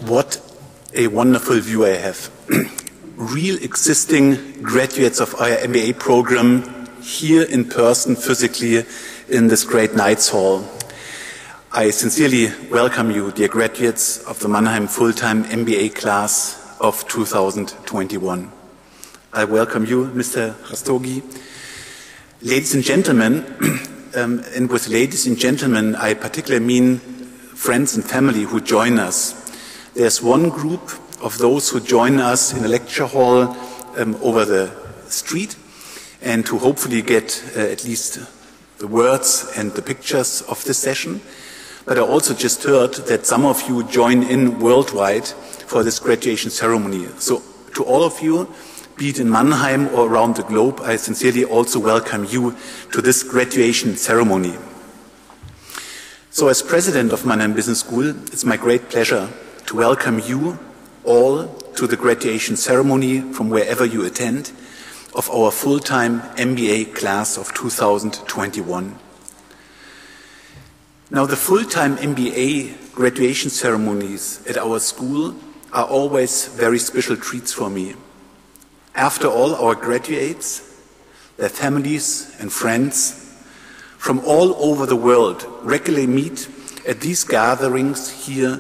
What a wonderful view I have. Real existing graduates of our MBA program here in person, physically, in this great Knights Hall. I sincerely welcome you, dear graduates of the Mannheim full-time MBA class of 2021. I welcome you, Mr. Rastogi. Ladies and gentlemen, and with ladies and gentlemen, I particularly mean friends and family who join us. There's one group of those who join us in a lecture hall over the street and who hopefully get at least the words and the pictures of this session. But I also just heard that some of you join in worldwide for this graduation ceremony. So to all of you, be it in Mannheim or around the globe, I sincerely also welcome you to this graduation ceremony. So as president of Mannheim Business School, it's my great pleasure to welcome you all to the graduation ceremony from wherever you attend of our full-time MBA class of 2021. Now, the full-time MBA graduation ceremonies at our school are always very special treats for me. After all, our graduates, their families and friends from all over the world regularly meet at these gatherings here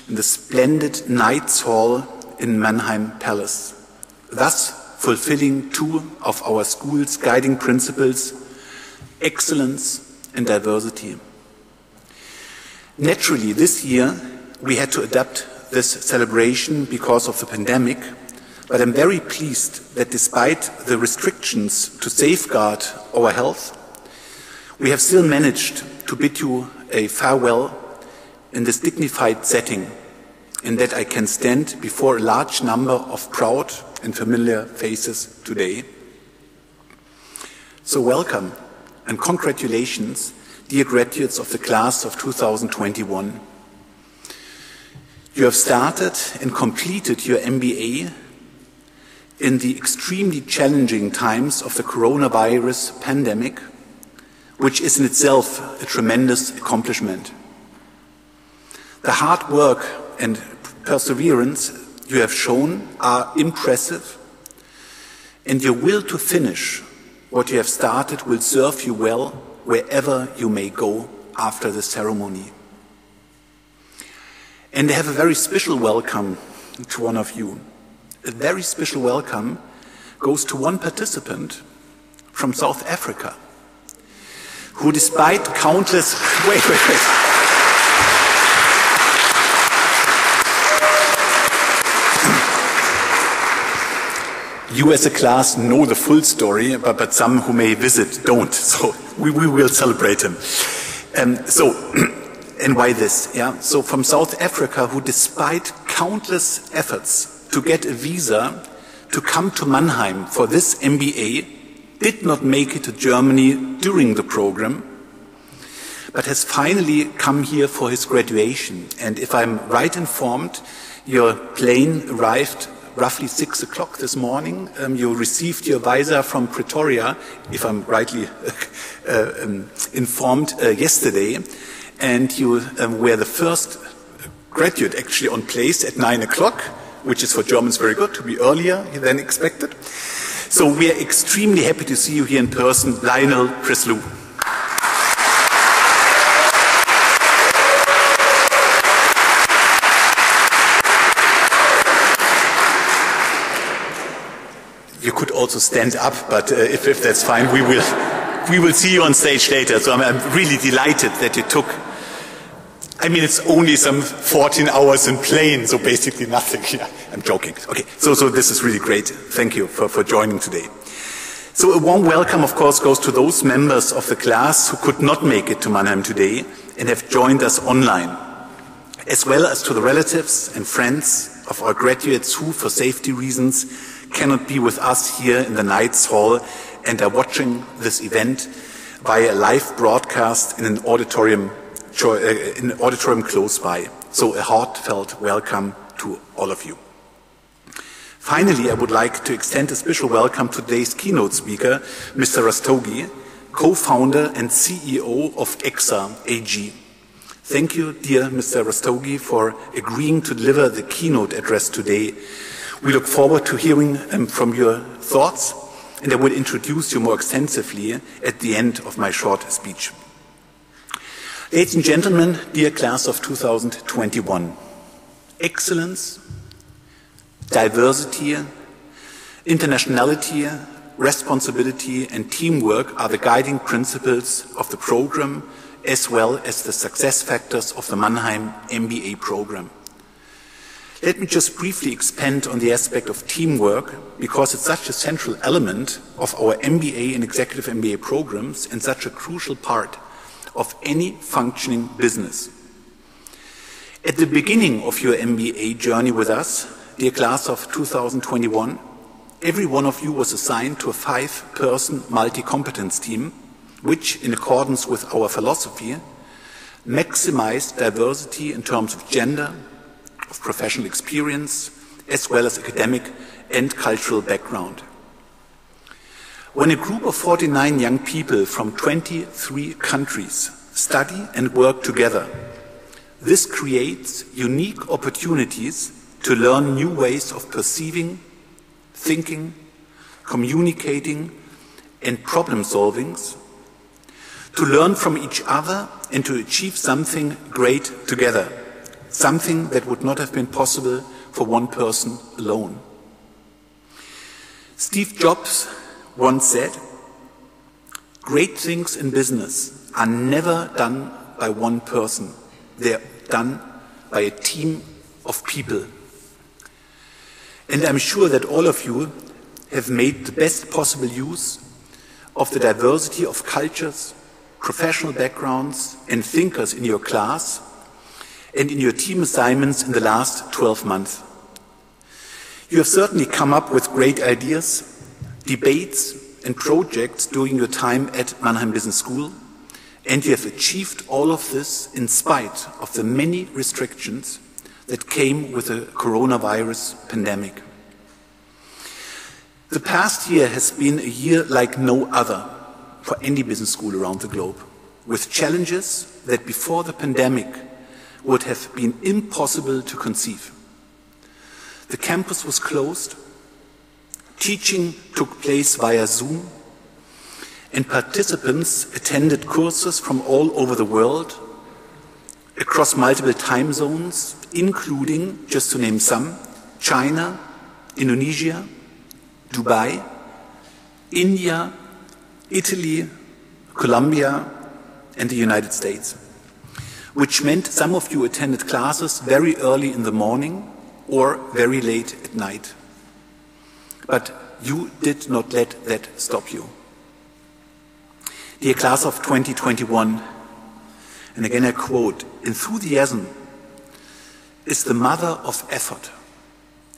in the splendid Knights Hall in Mannheim Palace, thus fulfilling two of our school's guiding principles, excellence and diversity. Naturally, this year we had to adapt this celebration because of the pandemic, but I'm very pleased that despite the restrictions to safeguard our health, we have still managed to bid you a farewell in this dignified setting. in that I can stand before a large number of proud and familiar faces today. So welcome and congratulations, dear graduates of the class of 2021. You have started and completed your MBA in the extremely challenging times of the coronavirus pandemic, which is in itself a tremendous accomplishment. The hard work and perseverance you have shown are impressive, and your will to finish what you have started will serve you well wherever you may go after the ceremony. And I have a very special welcome to one of you. A very special welcome goes to one participant from South Africa, who despite countless... Wait. You as a class know the full story, but some who may visit don't, so we will celebrate him. And why this? Yeah? So from South Africa, who despite countless efforts to get a visa to come to Mannheim for this MBA, did not make it to Germany during the program, but has finally come here for his graduation. And if I'm right informed, your plane arrived roughly 6 o'clock this morning. You received your visa from Pretoria, if I'm rightly informed, yesterday. And you were the first graduate actually on place at 9 o'clock, which is for Germans very good, to be earlier than expected. So we are extremely happy to see you here in person, Lionel Preslew. You could also stand up, but if that's fine, we will see you on stage later. So I'm really delighted that you took, I mean, it's only some 14 hours in plane, so basically nothing. Yeah, I'm joking. Okay, so this is really great. Thank you for joining today. So a warm welcome, of course, goes to those members of the class who could not make it to Mannheim today and have joined us online, as well as to the relatives and friends of our graduates who, for safety reasons, cannot be with us here in the Knights Hall and are watching this event via a live broadcast in an auditorium close by. So a heartfelt welcome to all of you. Finally, I would like to extend a special welcome to today's keynote speaker, Mr. Rastogi, co-founder and CEO of EXA AG. Thank you, dear Mr. Rastogi, for agreeing to deliver the keynote address today. We look forward to hearing from your thoughts, and I will introduce you more extensively at the end of my short speech. Ladies and gentlemen, dear class of 2021, excellence, diversity, internationality, responsibility, and teamwork are the guiding principles of the program, as well as the success factors of the Mannheim MBA program. Let me just briefly expand on the aspect of teamwork, because it's such a central element of our MBA and executive MBA programs and such a crucial part of any functioning business. At the beginning of your MBA journey with us, dear class of 2021, every one of you was assigned to a 5-person multi-competence team, which, in accordance with our philosophy, maximized diversity in terms of gender, of professional experience, as well as academic and cultural background. When a group of 49 young people from 23 countries study and work together, this creates unique opportunities to learn new ways of perceiving, thinking, communicating, and problem solving, to learn from each other and to achieve something great together. Something that would not have been possible for one person alone. Steve Jobs once said, "Great things in business are never done by one person. They're done by a team of people." And I'm sure that all of you have made the best possible use of the diversity of cultures, professional backgrounds, and thinkers in your class, and in your team assignments in the last 12 months. You have certainly come up with great ideas, debates and projects during your time at Mannheim Business School, and you have achieved all of this in spite of the many restrictions that came with the coronavirus pandemic. The past year has been a year like no other for any business school around the globe, with challenges that before the pandemic would have been impossible to conceive. The campus was closed, teaching took place via Zoom, and participants attended courses from all over the world, across multiple time zones, including, just to name some, China, Indonesia, Dubai, India, Italy, Colombia, and the United States, which meant some of you attended classes very early in the morning or very late at night. But you did not let that stop you. Dear class of 2021, and again I quote, "Enthusiasm is the mother of effort,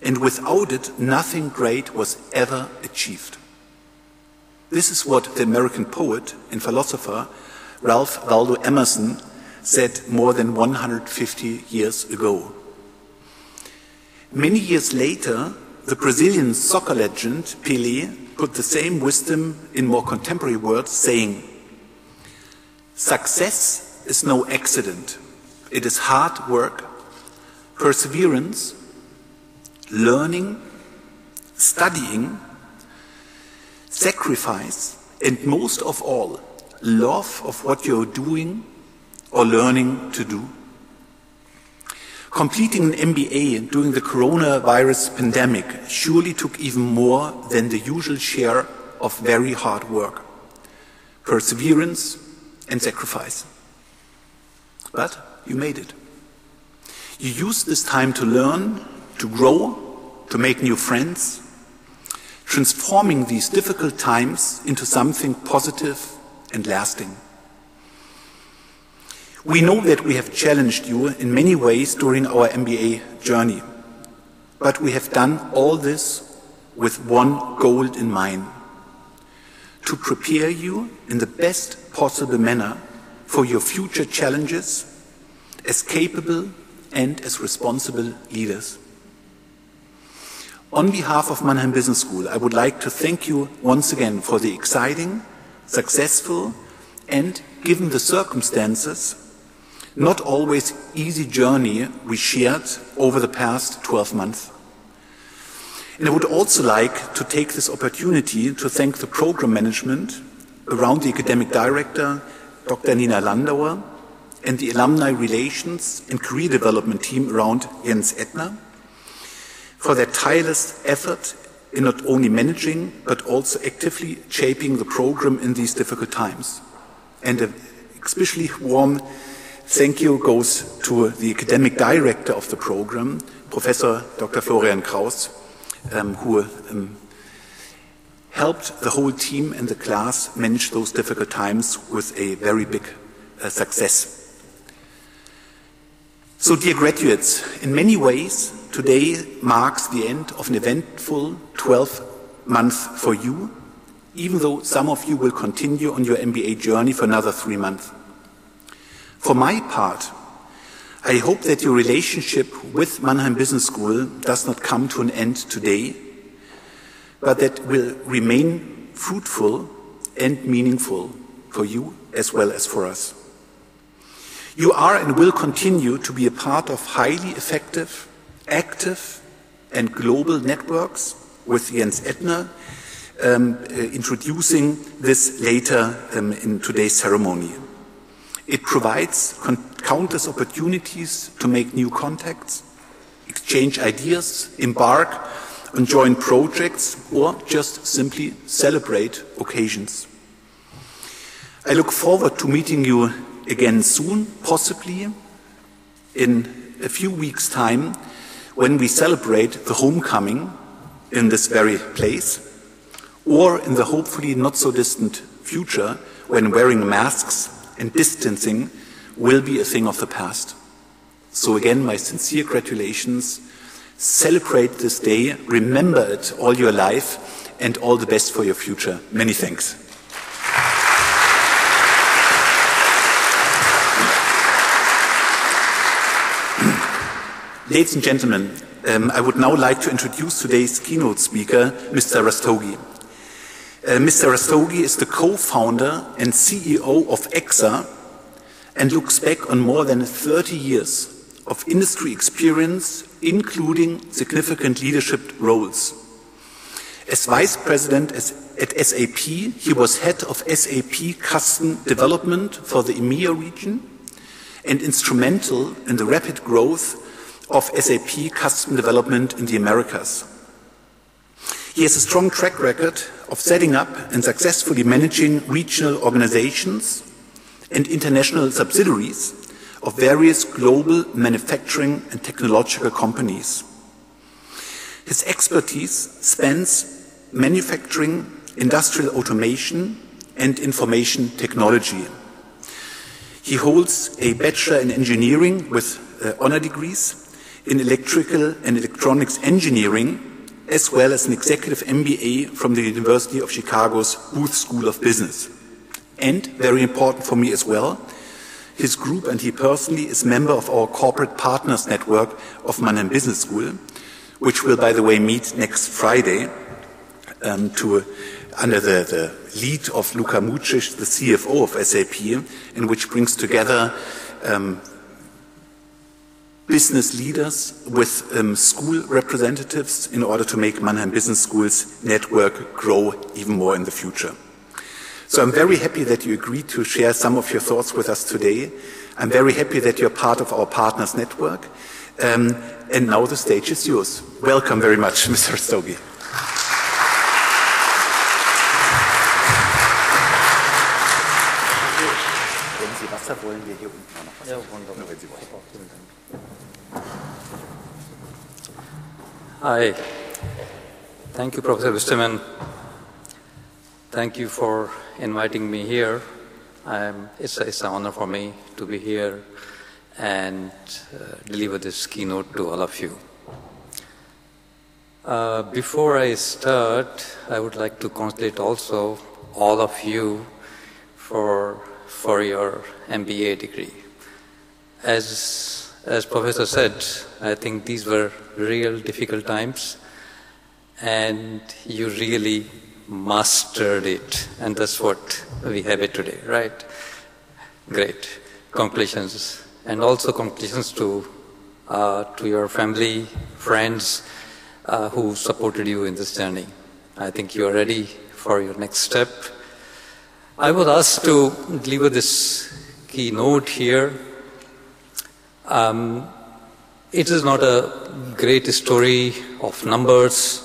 and without it, nothing great was ever achieved." This is what the American poet and philosopher Ralph Waldo Emerson said more than 150 years ago. Many years later, the Brazilian soccer legend Pelé put the same wisdom in more contemporary words, saying, "Success is no accident. It is hard work, perseverance, learning, studying, sacrifice, and most of all, love of what you're doing or learning to do." Completing an MBA during the coronavirus pandemic surely took even more than the usual share of very hard work, perseverance, and sacrifice. But you made it. You used this time to learn, to grow, to make new friends, transforming these difficult times into something positive and lasting. We know that we have challenged you in many ways during our MBA journey, but we have done all this with one goal in mind: to prepare you in the best possible manner for your future challenges as capable and as responsible leaders. On behalf of Mannheim Business School, I would like to thank you once again for the exciting, successful, and, given the circumstances, not always easy journey we shared over the past 12 months. And I would also like to take this opportunity to thank the program management around the academic director, Dr. Nina Landauer, and the alumni relations and career development team around Jens Ettner for their tireless effort in not only managing but also actively shaping the program in these difficult times. And an especially warm thank you goes to the academic director of the program, Professor Dr. Florian Kraus, who helped the whole team and the class manage those difficult times with a very big success. So, dear graduates, in many ways, today marks the end of an eventful 12 months for you, even though some of you will continue on your MBA journey for another 3 months. For my part, I hope that your relationship with Mannheim Business School does not come to an end today, but that will remain fruitful and meaningful for you as well as for us. You are and will continue to be a part of highly effective, active, and global networks, with Jens Ettner introducing this later in today's ceremony. It provides countless opportunities to make new contacts, exchange ideas, embark on joint projects, or just simply celebrate occasions. I look forward to meeting you again soon, possibly in a few weeks' time, when we celebrate the homecoming in this very place, or in the hopefully not so distant future when wearing masks and distancing will be a thing of the past. So again, my sincere gratulations. Celebrate this day, remember it all your life, and all the best for your future. Many thanks. Ladies and gentlemen, I would now like to introduce today's keynote speaker, Mr. Rastogi. Mr. Rastogi is the co-founder and CEO of EXA and looks back on more than 30 years of industry experience, including significant leadership roles. As vice president at SAP, he was head of SAP Custom Development for the EMEA region and instrumental in the rapid growth of SAP Custom Development in the Americas. He has a strong track record of setting up and successfully managing regional organizations and international subsidiaries of various global manufacturing and technological companies. His expertise spans manufacturing, industrial automation, and information technology. He holds a Bachelor in Engineering with honor degrees in Electrical and Electronics Engineering, as well as an Executive MBA from the University of Chicago's Booth School of Business. And, very important for me as well, his group and he personally is member of our Corporate Partners Network of Mannheim Business School, which will, by the way, meet next Friday under the lead of Luka Mucic, the CFO of SAP, and which brings together business leaders with school representatives in order to make Mannheim Business School's network grow even more in the future. So I'm very happy that you agreed to share some of your thoughts with us today. I'm very happy that you're part of our Partners Network. And now the stage is yours. Welcome very much, Mr. Rastogi. Wenn Sie Wasser wollen, wir hier unten noch was. Ja, wunderbar. Wenn Sie wollen. Hi. Thank you, Professor Wisterman. Thank you for inviting me here. It's an honor for me to be here and deliver this keynote to all of you. Before I start, I would like to congratulate also all of you for your MBA degree. As Professor said, I think these were real difficult times, and you really mastered it, and that's what we have it today, right? Great. Congratulations. And also congratulations to your family, friends who supported you in this journey. I think you are ready for your next step. I was asked to deliver this keynote here. It is not a great story of numbers.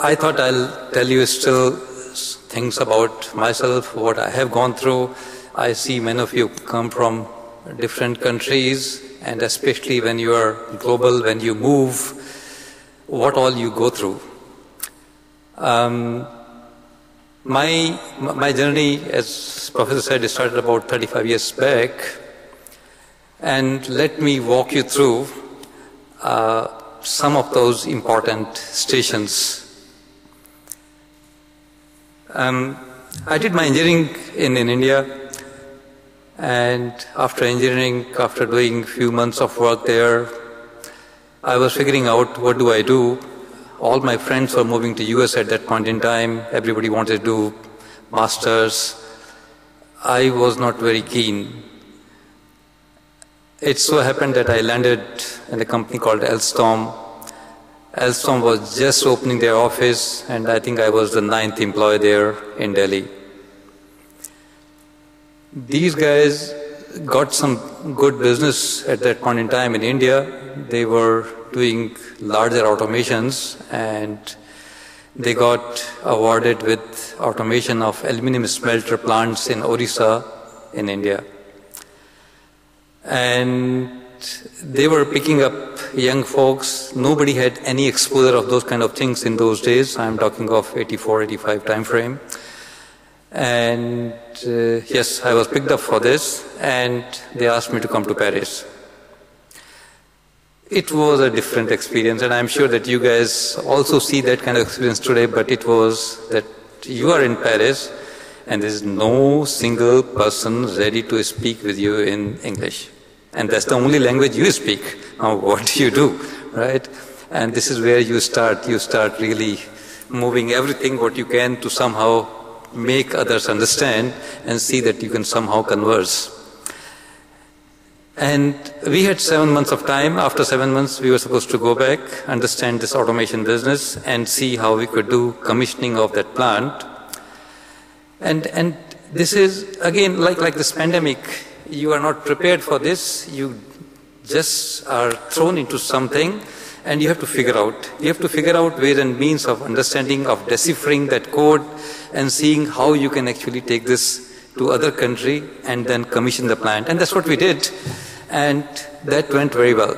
I thought I'll tell you still things about myself, what I have gone through. I see many of you come from different countries, and especially when you are global, when you move, what all you go through. My journey, as Professor said, it started about 35 years back. And let me walk you through some of those important stations. I did my engineering in India, and after engineering, after doing a few months of work there, I was figuring out what do I do. All my friends were moving to US at that point in time. Everybody wanted to do masters. I was not very keen. It so happened that I landed in a company called Alstom. Alstom was just opening their office, and I think I was the 9th employee there in Delhi. These guys got some good business at that point in time in India. They were doing larger automations, and they got awarded with automation of aluminum smelter plants in Orissa in India. And they were picking up young folks. Nobody had any exposure of those kind of things in those days. I'm talking of 84, 85 time frame. And yes, I was picked up for this, and they asked me to come to Paris. It was a different experience, and I'm sure that you guys also see that kind of experience today, but it was that you are in Paris, and there's no single person ready to speak with you in English. And that's the only language you speak. Now, what do you do, right? And this is where you start really moving everything what you can to somehow make others understand and see that you can somehow converse. And we had 7 months of time. After 7 months, we were supposed to go back, understand this automation business, and see how we could do commissioning of that plant. And this is, again, like this pandemic. You are not prepared for this. You just are thrown into something, and you have to figure out. You have to figure out ways and means of understanding, of deciphering that code, and seeing how you can actually take this to other country and then commission the plant. And that's what we did. And that went very well.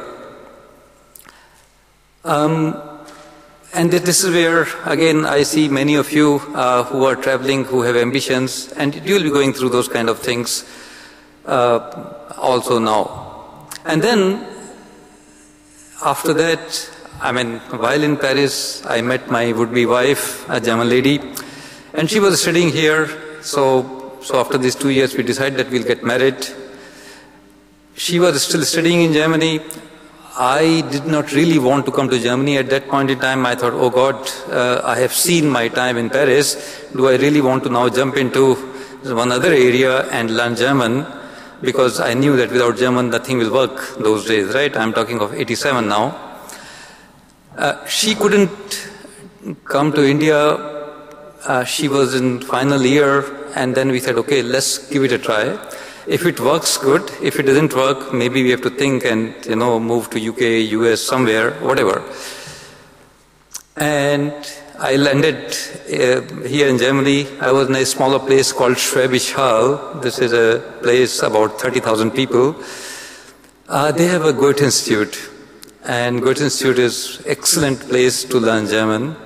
And this is where, again, I see many of you who are traveling, who have ambitions, and you'll be going through those kind of things also now. And then, after that, I mean, while in Paris, I met my would-be wife, a German lady, and she was studying here. So after these 2 years, we decided that we'll get married. She was still studying in Germany. I did not really want to come to Germany at that point in time. I thought, oh God, I have seen my time in Paris. Do I really want to now jump into one other area and learn German? Because I knew that without German, nothing will work those days, right? I'm talking of 87 now. She couldn't come to India. She was in final year, and then we said, okay, let's give it a try. If it works, good. If it doesn't work, maybe we have to think and, move to UK, US, somewhere, whatever. And I landed here in Germany. I was in a smaller place called Schwäbisch Hall. This is a place about 30,000 people. They have a Goethe Institute, and Goethe Institute is an excellent place to learn German.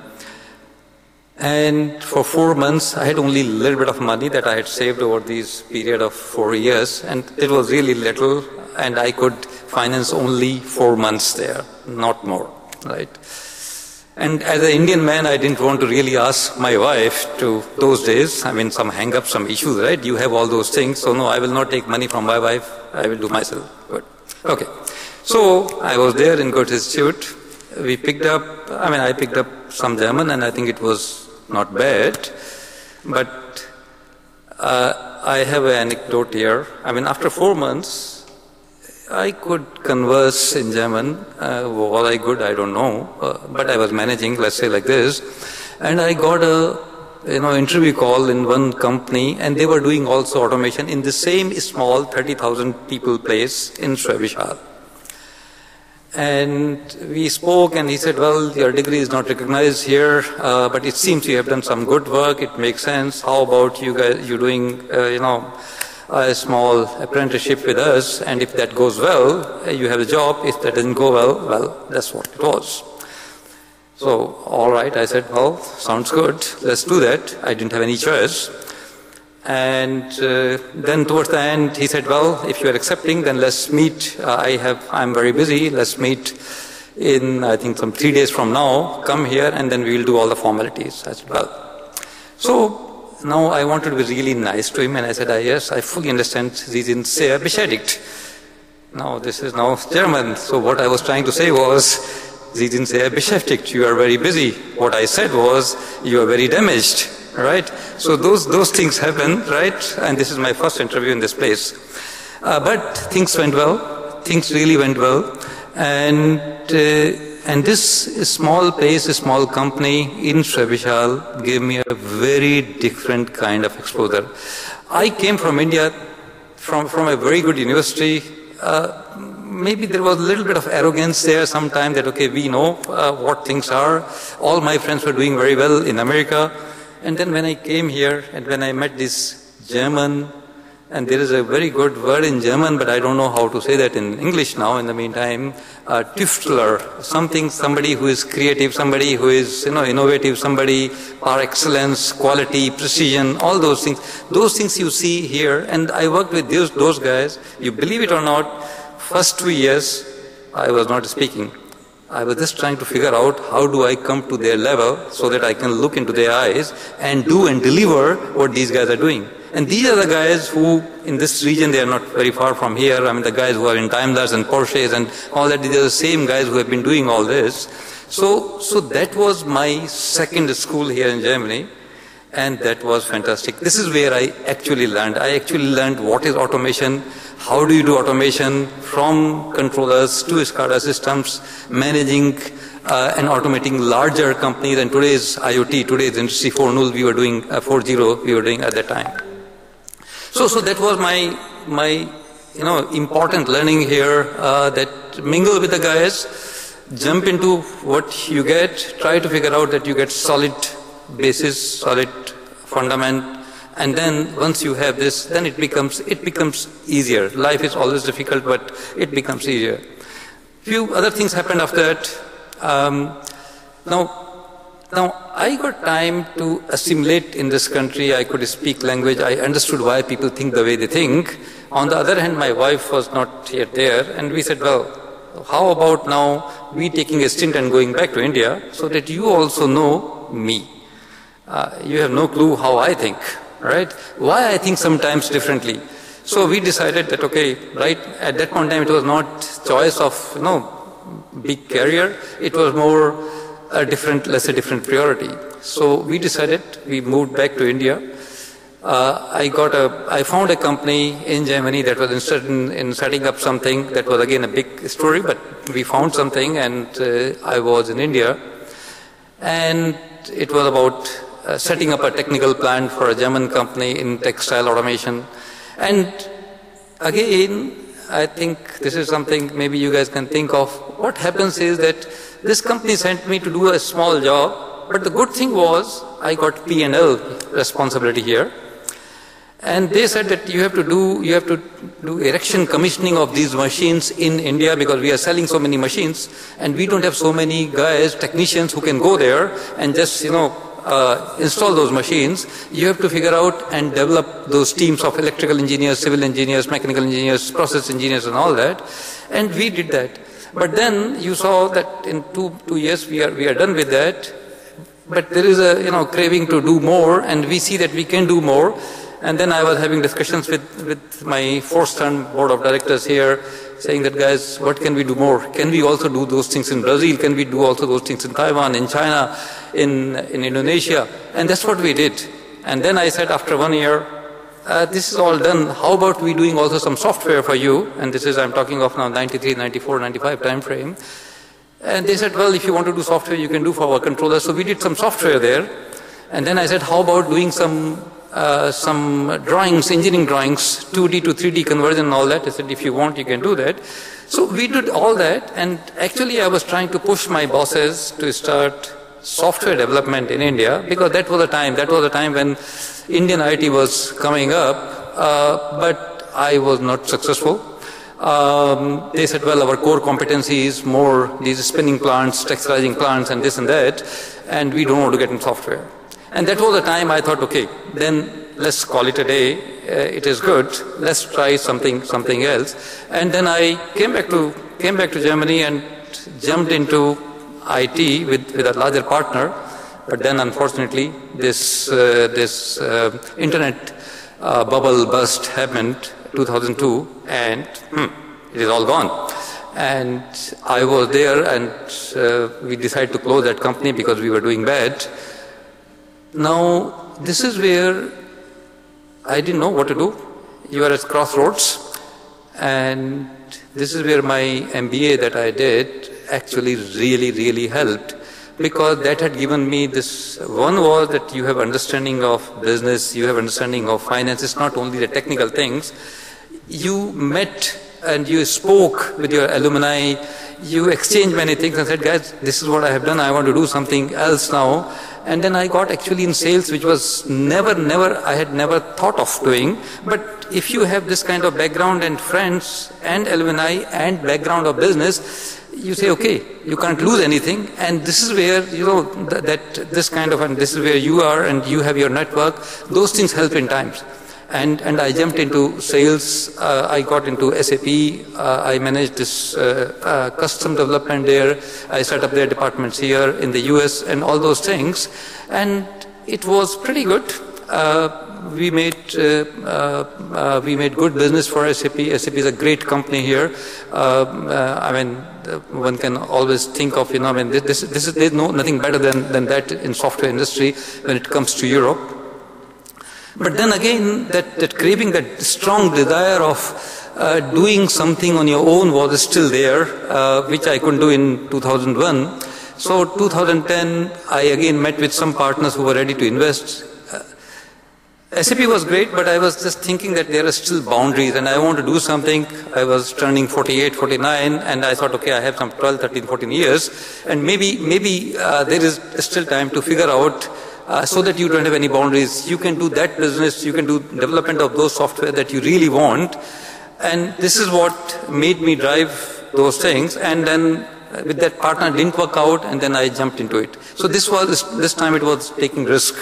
And for 4 months, I had only a little bit of money that I had saved over this period of 4 years, and it was really little, and I could finance only 4 months there, not more, right? And as an Indian man, I didn't want to really ask my wife to those days. I mean, some hang-ups, some issues, right? You have all those things. So no, I will not take money from my wife. I will do myself. Good. Okay. So I was there in Goethe Institute. I picked up some German, and I think it was not bad. But I have an anecdote here. I mean, after 4 months, I could converse in German. Was I good? I don't know. But I was managing, let's say like this. And I got a interview call in one company, and they were doing also automation in the same small 30,000 people place in Schwäbisch Hall. And we spoke, and he said, well, your degree is not recognized here, but it seems you have done some good work. It makes sense. How about you doing, a small apprenticeship with us, and if that goes well, you have a job. If that doesn't go well, that's what it was. So, all right, I said, well, sounds good. Let's do that. I didn't have any choice. And then towards the end, he said, well, if you are accepting, then let's meet. I'm very busy. Let's meet in, I think, some 3 days from now. Come here, and then we will do all the formalities. I said, well. So now I wanted to be really nice to him, and I said, yes, I fully understand. Sie sind sehr beschäftigt. Now this is now German. So what I was trying to say was, Sie sind sehr beschäftigt. You are very busy. What I said was, you are very damaged. Right? So those things happen, right? And this is my first interview in this place. But things went well. Things really went well. And this small place, a small company in Schwäbisch Hall gave me a very different kind of exposure. I came from India, from a very good university. Maybe there was a little bit of arrogance there sometime that, okay, we know what things are. All my friends were doing very well in America. And then when I came here and when I met this German and there is a very good word in German, but I don't know how to say that in English now. In the meantime, Tüftler, somebody who is creative, somebody who is innovative, somebody par excellence, quality, precision, all those things. Those things you see here, and I worked with those guys. You believe it or not, first 2 years I was not speaking. I was just trying to figure out how do I come to their level so that I can look into their eyes and do and deliver what these guys are doing. And these are the guys who, in this region, they are not very far from here. I mean, the guys who are in Daimlers and Porsches and all that, these are the same guys who have been doing all this. So that was my second school here in Germany, and that was fantastic. This is where I actually learned. I actually learned what is automation, how do you do automation from controllers to SCADA systems, managing and automating larger companies. And today's IoT, today's Industry 4.0, we were doing 4.0, we were doing at that time. So that was my important learning here, that mingle with the guys, jump into what you get, try to figure out that you get solid basis, solid fundament, and then once you have this, then it becomes easier. Life is always difficult, but it becomes easier. Few other things happened after that. Now I got time to assimilate in this country. I could speak language. I understood why people think the way they think. On the other hand, my wife was not yet there, and we said, well, how about now we taking a stint and going back to India so that you also know me. You have no clue how I think, right? Why I think sometimes differently. So we decided that, okay, right, at that point in time it was not choice of, big career. It was more a different priority. So we decided, we moved back to India. I found a company in Germany that was interested in setting up something. That was again a big story, but we found something, and I was in India. And it was about setting up a technical plant for a German company in textile automation. And again, I think this is something maybe you guys can think of. What happens is that this company sent me to do a small job, but the good thing was I got P&L responsibility here. And they said that you have to do erection commissioning of these machines in India because we are selling so many machines and we don't have so many guys, technicians who can go there and just, install those machines. You have to figure out and develop those teams of electrical engineers, civil engineers, mechanical engineers, process engineers and all that. And we did that. But then you saw that in two years we are done with that. But there is a craving to do more, and we see that we can do more. And then I was having discussions with my fourth-term board of directors here, saying that, guys, what can we do more? Can we also do those things in Brazil? Can we do also those things in Taiwan, in China, in Indonesia? And that's what we did. And then I said, after 1 year, this is all done. How about we doing also some software for you? And this is, I'm talking of now 93, 94, 95 time frame. And they said, well, if you want to do software, you can do for our controllers. So we did some software there. And then I said, how about doing some drawings, engineering drawings, 2D to 3D conversion and all that. I said, if you want, you can do that. So we did all that, and actually I was trying to push my bosses to start software development in India, because that was the time when Indian IT was coming up, but I was not successful. They said, well, our core competency is more these spinning plants, textilizing plants and this and that, and we don't want to get in software. And that was the time I thought, okay, then let's call it a day. It is good. Let's try something else. And then I came back to Germany and jumped into IT with a larger partner. But then, unfortunately, this internet bubble burst happened 2002, and it is all gone. And I was there, and we decided to close that company because we were doing bad. Now, this is where I didn't know what to do. You are at crossroads, and this is where my MBA that I did actually really helped, because that had given me this. One was that you have understanding of business, you have understanding of finance. It's not only the technical things. You met and you spoke with your alumni, you exchanged many things and said, guys, this is what I have done, I want to do something else now. And then I got actually in sales, which was I had never thought of doing. But if you have this kind of background and friends and alumni and background of business, you say, okay, you can't lose anything. And this is where, this kind of, and this is where you are and you have your network, those things help in times. And I jumped into sales, I got into SAP, I managed this custom development there, I set up their departments here in the US and all those things. And it was pretty good. We made good business for SAP. SAP is a great company here. I mean, one can always think of, there's nothing better than that in software industry when it comes to Europe. But then again, that craving, that strong desire of doing something on your own was still there, which I couldn't do in 2001. So 2010, I again met with some partners who were ready to invest. SAP was great, but I was just thinking that there are still boundaries and I want to do something. I was turning 48, 49, and I thought, okay, I have some 12, 13, 14 years, and maybe there is still time to figure out so that you don't have any boundaries. You can do that business, you can do development of those software that you really want, and this is what made me drive those things. And then with that partner, it didn't work out, and then I jumped into it. So this time it was taking risk.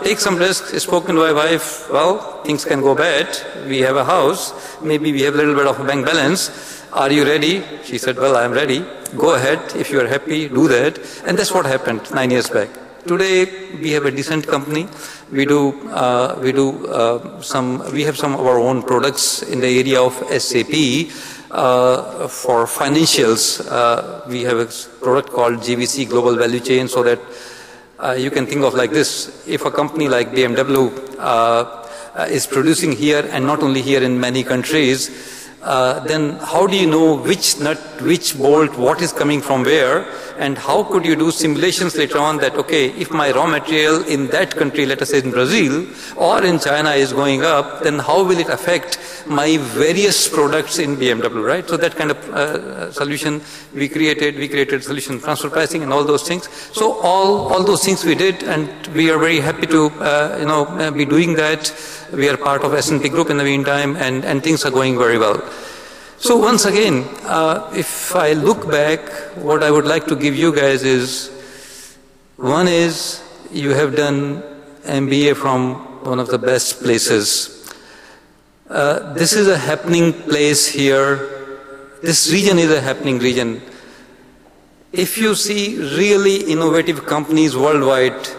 Take some risk. Spoken to my wife, well, things can go bad. We have a house. Maybe we have a little bit of a bank balance. Are you ready? She said, well, I'm ready. Go ahead. If you are happy, do that. And that's what happened 9 years back. Today, we have a decent company. We have some of our own products in the area of SAP. For financials, we have a product called GVC, Global Value Chain, so that you can think of like this. If a company like BMW is producing here, and not only here, in many countries, then how do you know which nut, which bolt, what is coming from where, and how could you do simulations later on that, okay, if my raw material in that country, let us say in Brazil or in China, is going up, then how will it affect my various products in BMW, right? So that kind of solution we created solution transfer pricing and all those things. So all those things we did, and we are very happy to be doing that. We are part of S&P Group in the meantime, and things are going very well. So once again, if I look back, what I would like to give you guys is, one is you have done MBA from one of the best places. This is a happening place here. This region is a happening region. If you see really innovative companies worldwide,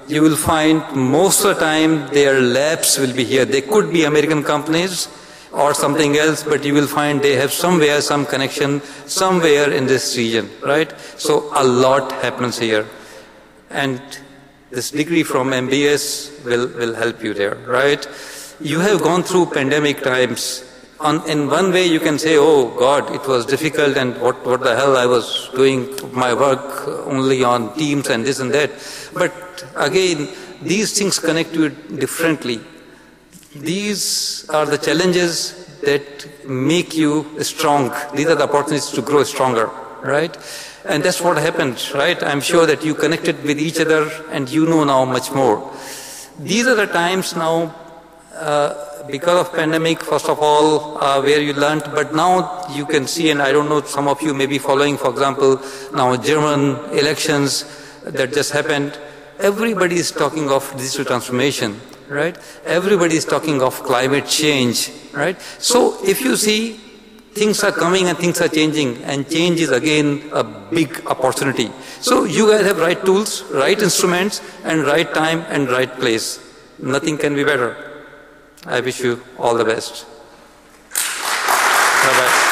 you will find most of the time their labs will be here. They could be American companies or something else, but you will find they have somewhere some connection somewhere in this region, right? So a lot happens here. And this degree from MBS will help you there, right? You have gone through pandemic times. In one way you can say, oh God, it was difficult, and what the hell, I was doing my work only on Teams and this and that. But again, these things connect you differently. These are the challenges that make you strong. These are the opportunities to grow stronger, right? And that's what happened, right? I'm sure that you connected with each other and you know now much more. These are the times now, because of pandemic, first of all, where you learned, but now you can see, and I don't know, some of you may be following, for example, now German elections that just happened. Everybody is talking of digital transformation, right? Everybody is talking of climate change, right? So if you see, things are coming and things are changing, and change is again a big opportunity. So you guys have right tools, right instruments, and right time and right place. Nothing can be better. I wish you all the best. Bye-bye.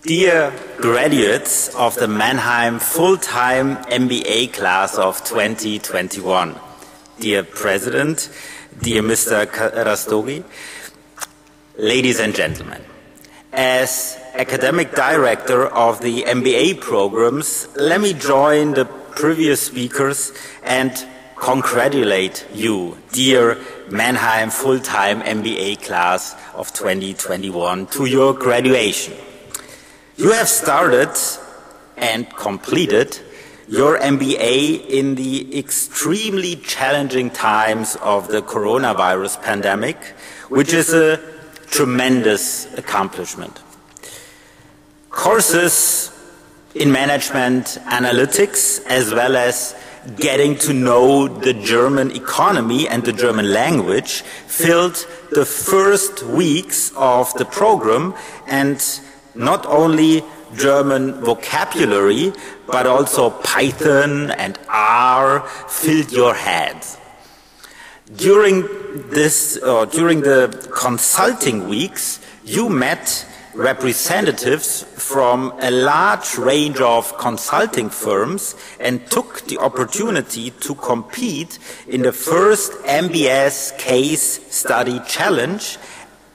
Dear graduates of the Mannheim full-time MBA class of 2021, dear President, dear Mr. Rastogi, ladies and gentlemen, as academic director of the MBA programs, let me join the previous speakers and congratulate you, dear Mannheim full-time MBA class of 2021, to your graduation. You have started and completed your MBA in the extremely challenging times of the coronavirus pandemic, which is a tremendous accomplishment. Courses in management analytics, as well as getting to know the German economy and the German language, filled the first weeks of the program, and not only German vocabulary, but also Python and R filled your heads. During the consulting weeks, you met representatives from a large range of consulting firms and took the opportunity to compete in the first MBS case study challenge,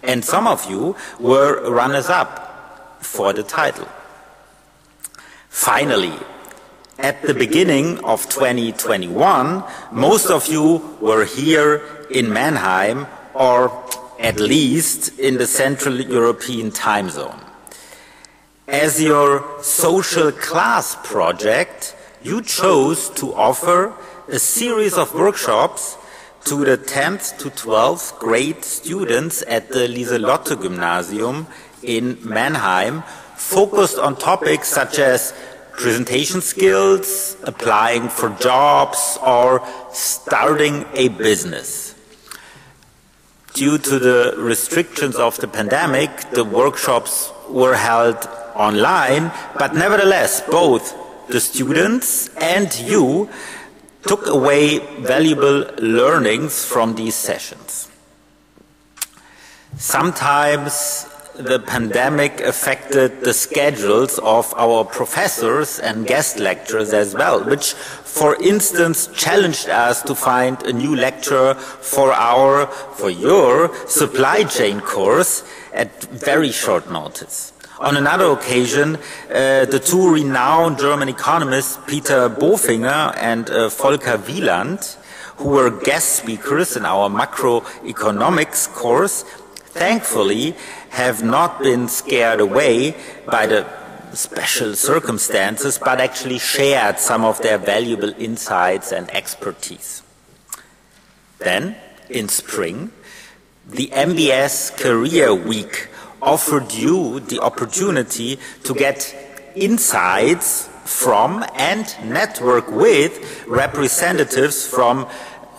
and some of you were runners-up for the title. Finally, at the beginning of 2021, most of you were here in Mannheim, or at least in the Central European time zone. As your social class project, you chose to offer a series of workshops to the 10th to 12th grade students at the Lieselotte Gymnasium in Mannheim, focused on topics such as presentation skills, applying for jobs, or starting a business. Due to the restrictions of the pandemic, the workshops were held online, but nevertheless, both the students and you took away valuable learnings from these sessions. Sometimes the pandemic affected the schedules of our professors and guest lecturers as well, which, for instance, challenged us to find a new lecturer for your supply chain course at very short notice. On another occasion, the two renowned German economists, Peter Bofinger and Volker Wieland, who were guest speakers in our macroeconomics course, thankfully have not been scared away by the special circumstances, but actually shared some of their valuable insights and expertise. Then, in spring, the MBS Career Week offered you the opportunity to get insights from and network with representatives from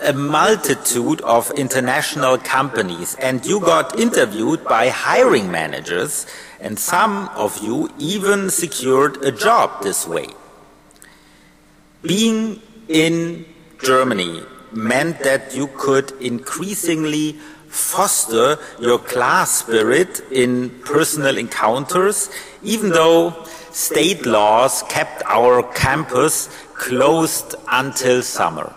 a multitude of international companies, and you got interviewed by hiring managers, and some of you even secured a job this way. Being in Germany meant that you could increasingly foster your class spirit in personal encounters, even though state laws kept our campus closed until summer.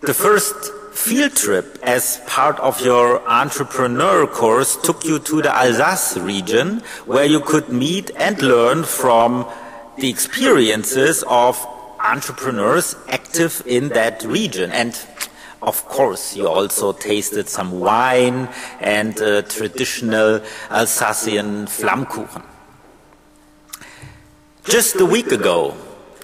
The first field trip as part of your entrepreneur course took you to the Alsace region, where you could meet and learn from the experiences of entrepreneurs active in that region. And of course, you also tasted some wine and traditional Alsatian Flammkuchen. Just a week ago,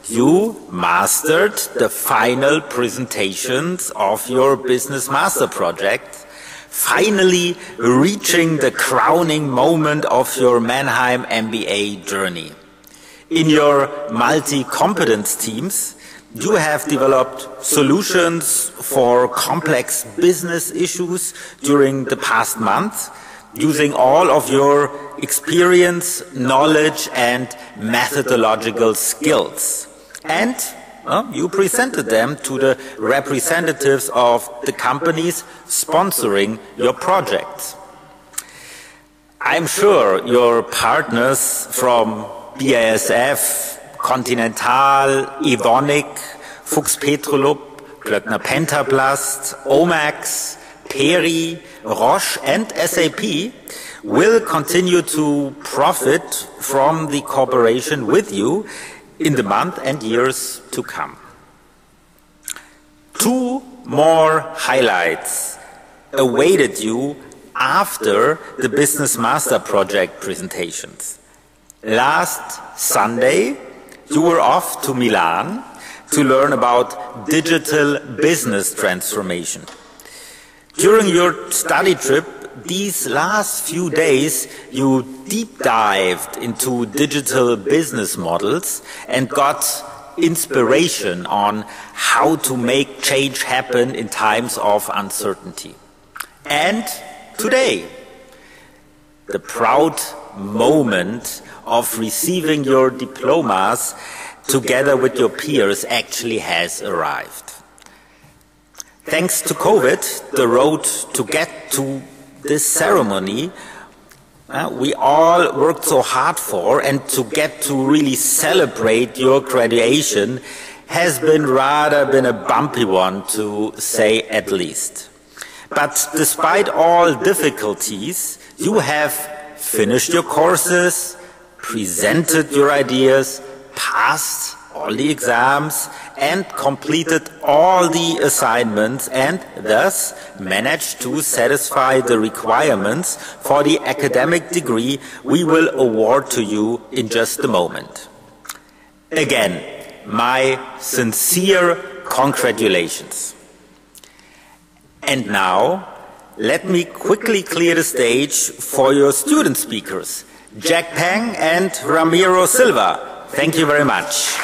you mastered the final presentations of your Business Master project, finally reaching the crowning moment of your Mannheim MBA journey. In your multi-competence teams, you have developed solutions for complex business issues during the past month, using all of your experience, knowledge, and methodological skills. And you presented them to the representatives of the companies sponsoring your projects. I'm sure your partners from BASF, Continental, Evonik, Fuchs Petrolub, Glöckner Pentaplast, Omax, Peri, Roche and SAP will continue to profit from the cooperation with you in the months and years to come. Two more highlights awaited you after the Business Master project presentations. Last Sunday, you were off to Milan to learn about digital business transformation. During your study trip, these last few days, you deep dived into digital business models and got inspiration on how to make change happen in times of uncertainty. And today, the proud moment of receiving your diplomas together with your peers actually has arrived. Thanks to COVID, the road to get to this ceremony we all worked so hard for, and to get to really celebrate your graduation has been a bumpy one, to say at least. But despite all difficulties, you have finished your courses, presented your ideas, passed all the exams, and completed all the assignments, and thus managed to satisfy the requirements for the academic degree we will award to you in just a moment. Again, my sincere congratulations. And now, let me quickly clear the stage for your student speakers, Jack Pang and Ramiro Silva. Thank you very much.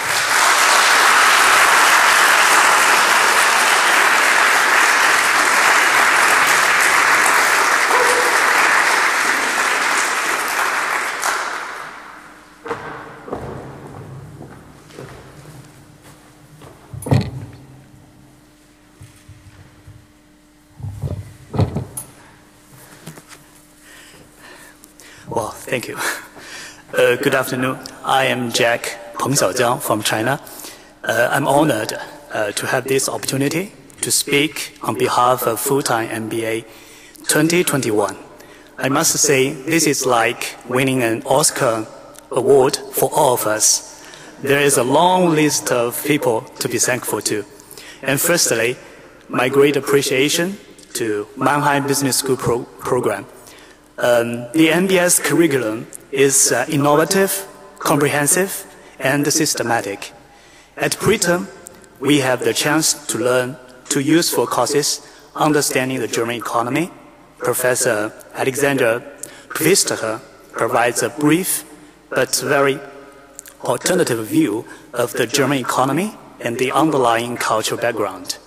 Well, thank you. Good afternoon. I am Jack Peng Xiaojiang from China. I'm honored to have this opportunity to speak on behalf of Full-Time MBA 2021. I must say, this is like winning an Oscar award for all of us. There is a long list of people to be thankful to. And firstly, my great appreciation to Mannheim Business School program. The MBS curriculum is innovative, comprehensive, and systematic. At pre-term, we have the chance to learn two useful courses, Understanding the German Economy. Professor Alexander Pfister provides a brief but very alternative view of the German economy and the underlying cultural background.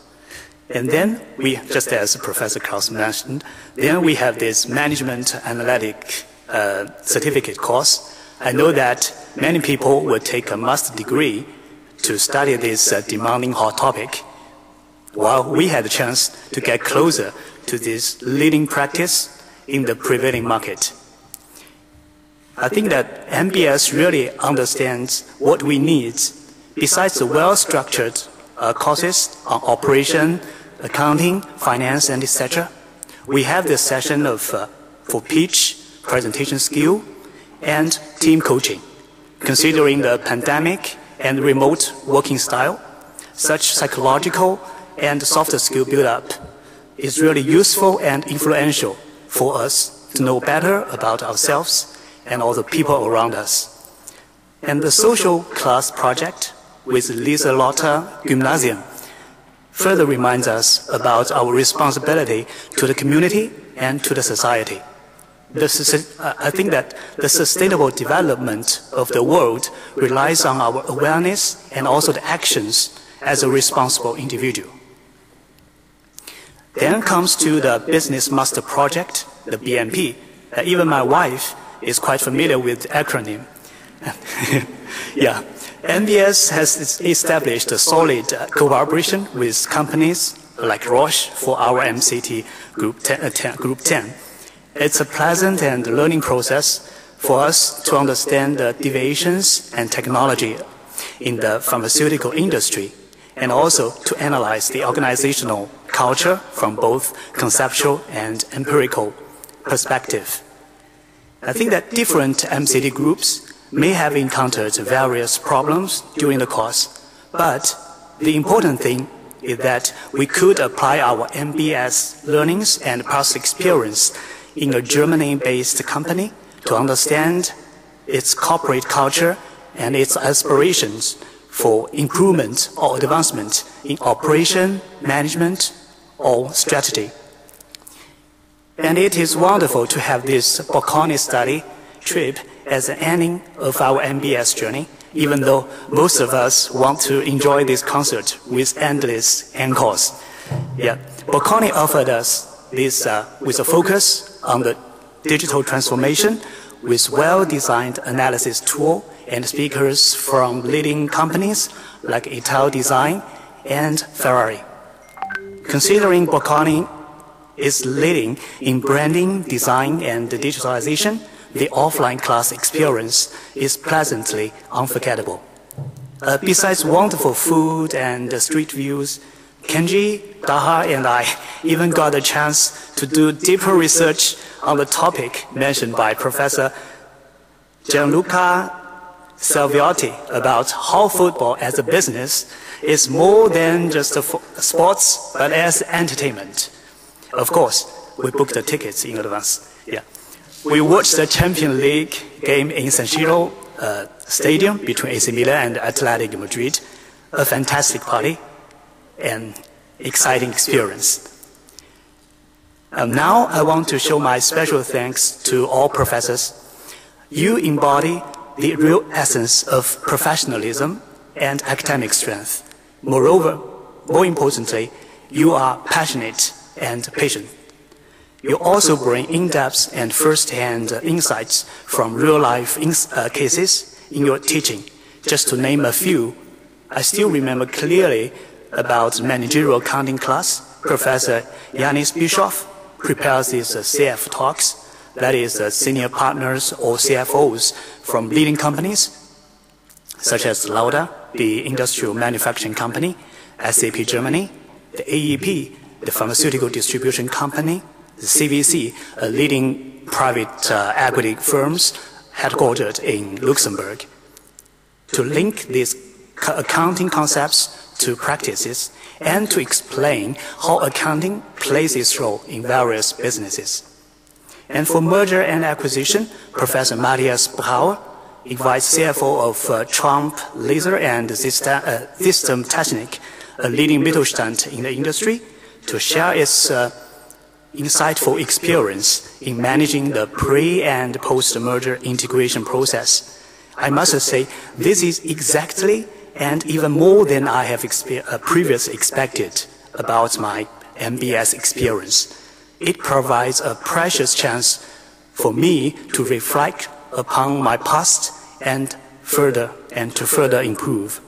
And then we, just as Professor Klaus mentioned, then we have this Management Analytic certificate course. I know that many people will take a master's degree to study this demanding hot topic, while we had the chance to get closer to this leading practice in the prevailing market. I think that MBS really understands what we need besides the well-structured courses on operation, accounting, finance, and etc. We have this session of for pitch, presentation skill, and team coaching. Considering the pandemic and remote working style, such psychological and soft skill build-up is really useful and influential for us to know better about ourselves and all the people around us. And the social class project with Lisa Lotta Gymnasium further reminds us about our responsibility to the community and to the society. I think that the sustainable development of the world relies on our awareness and also the actions as a responsible individual. Then comes to the Business Master Project, the BMP. Even my wife is quite familiar with the acronym. Yeah, NBS has established a solid cooperation with companies like Roche for our MCT Group 10. It's a pleasant and learning process for us to understand the deviations and technology in the pharmaceutical industry, and also to analyze the organizational culture from both conceptual and empirical perspective. I think that different MCT groups may have encountered various problems during the course, but the important thing is that we could apply our MBS learnings and past experience in a Germany-based company to understand its corporate culture and its aspirations for improvement or advancement in operation, management, or strategy. And it is wonderful to have this Bocconi study trip as an ending of our MBS journey, even though most of us want to enjoy this concert with endless encores. Yeah, Bocconi offered us this with a focus on the digital transformation with well-designed analysis tool and speakers from leading companies like Ital Design and Ferrari. Considering Bocconi is leading in branding, design, and digitalization, the offline class experience is pleasantly unforgettable. Besides wonderful food and street views, Kenji, Daha, and I even got a chance to do deeper research on the topic mentioned by Professor Gianluca Salviotti about how football as a business is more than just a sports, but as entertainment. Of course, we booked the tickets in advance. Yeah. We watched the Champions League game in San Siro Stadium between AC Milan and Athletic Madrid. A fantastic party and exciting experience. Now I want to show my special thanks to all professors. You embody the real essence of professionalism and academic strength. Moreover, more importantly, you are passionate and patient. You also bring in-depth and first-hand insights from real-life cases in your teaching. Just to name a few, I still remember clearly about managerial accounting class. Professor Yanis Bischoff prepares his CF talks, that is senior partners or CFOs from leading companies, such as Lauda, the industrial manufacturing company, SAP Germany, the AEP, the pharmaceutical distribution company, the CVC, a leading private equity firms headquartered in Luxembourg. To link these accounting concepts to practices and to explain how accounting plays its role in various businesses. And for merger and acquisition, Professor Matthias Brauer invites CFO of Trump Laser and System Technik, a leading Mittelstand in the industry, to share its insightful experience in managing the pre- and post-merger integration process. I must say, this is exactly and even more than I have previously expected about my MBS experience. It provides a precious chance for me to reflect upon my past and to further improve.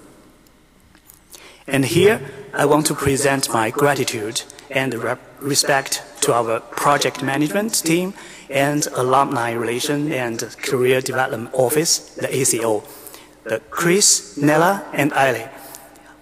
And here, I want to present my gratitude and respect to our project management team and Alumni Relation and Career Development Office, the ACO, the Chris, Nella, and Eiley.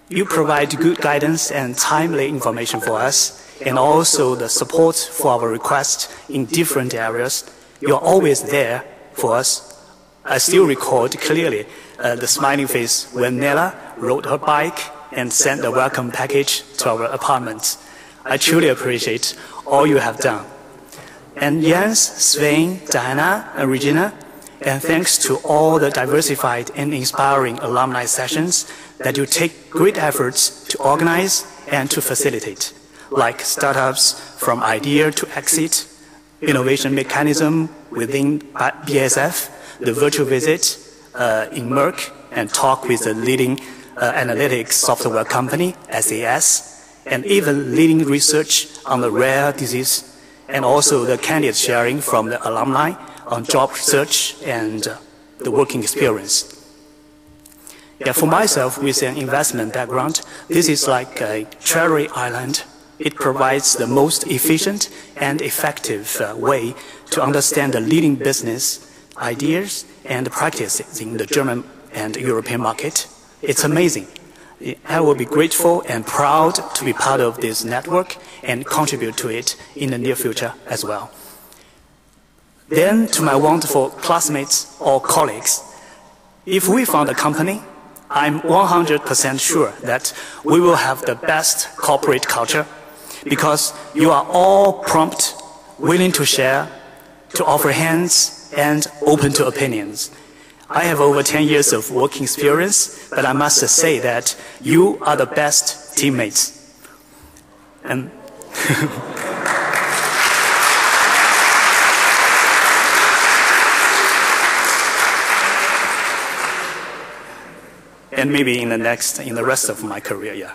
You provide good guidance and timely information for us, and also the support for our requests in different areas. You're always there for us. I still record clearly the smiling face when Nella rode her bike and sent the welcome package to our apartment. I truly appreciate all you have done. And Jens, Svein, Diana, and Regina, and thanks to all the diversified and inspiring alumni sessions that you take great efforts to organize and to facilitate, like startups from idea to exit, innovation mechanism within BSF, the virtual visit in Merck, and talk with the leading analytics software company, SAS, and even leading research on the rare disease, and also the candidate sharing from the alumni on job search and the working experience. Yeah, for myself, with an investment background, this is like a cherry island. It provides the most efficient and effective way to understand the leading business ideas and practices in the German and European market. It's amazing. I will be grateful and proud to be part of this network and contribute to it in the near future as well. Then to my wonderful classmates or colleagues, if we found a company, I'm 100% sure that we will have the best corporate culture because you are all prompt, willing to share, to offer hands, and open to opinions. I have over 10 years of working experience, but I must say that you are the best teammates. And and maybe in the rest of my career, yeah.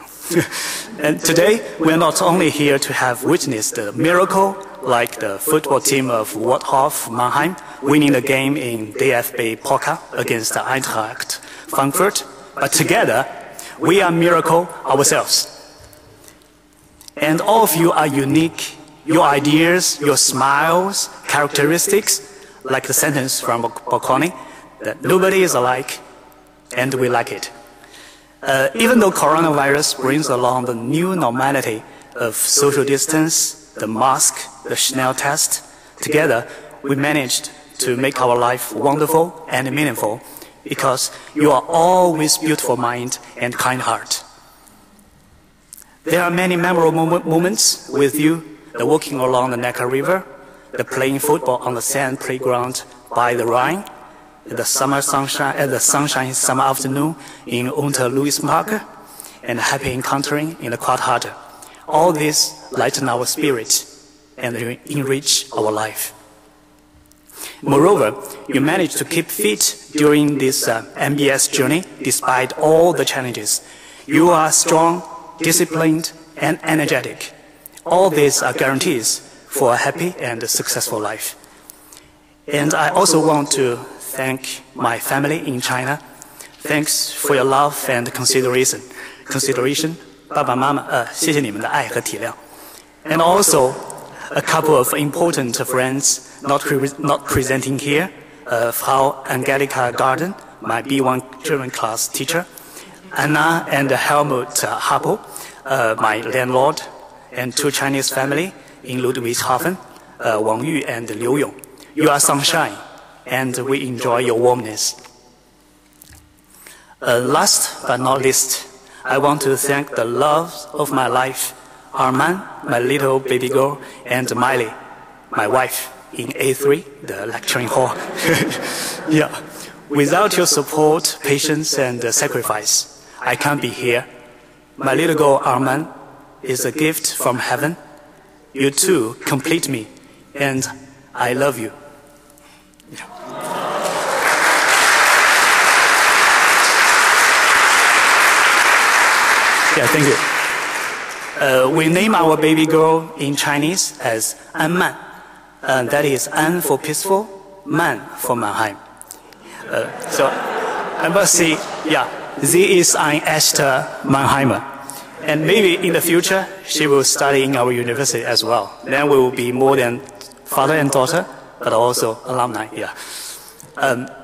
And today, we're not only here to have witnessed the miracle, like the football team of Waldhof Mannheim winning the game in DFB Pokal against the Eintracht Frankfurt, but together, we are miracle ourselves. And all of you are unique. Your ideas, your smiles, characteristics, like the sentence from Bocconi, that nobody is alike, and we like it. Even though coronavirus brings along the new normality of social distance, the mask, the Schnell test, together we managed to make our life wonderful and meaningful because you are all with beautiful mind and kind heart. There are many memorable moments with you, the walking along the Neckar River, the playing football on the sand playground by the Rhine, the sunshine summer afternoon in Unter Louis Park, and happy encountering in the Quad Harder. All this lighten our spirit and enrich our life. Moreover, you managed to keep fit during this MBS journey despite all the challenges. You are strong, disciplined, and energetic. All these are guarantees for a happy and successful life. And I also want to thank my family in China. Thanks for your love and consideration. 爸爸妈妈，谢谢你们的爱和体谅。And also a couple of important friends not presenting here. Frau Angelika Garden, my B1 German class teacher. Anna and Helmut Happel, my landlord, and two Chinese family in Ludwigshafen, Wang Yu and Liu Yong. You are sunshine, and we enjoy your warmness. Last but not least, I want to thank the love of my life, Arman, my little baby girl, and Miley, my wife, in A3, the lecturing hall. Yeah. Without your support, patience, and sacrifice, I can't be here. My little girl, Arman, is a gift from heaven. You too complete me, and I love you. Yeah. Yeah, thank you. We name our baby girl in Chinese as An Man. That is An for peaceful, Man for Mannheim. So I must say, yeah, sie ist ein echter Mannheimer. And maybe in the future, she will study in our university as well. Then we will be more than father and daughter, but also alumni. Yeah.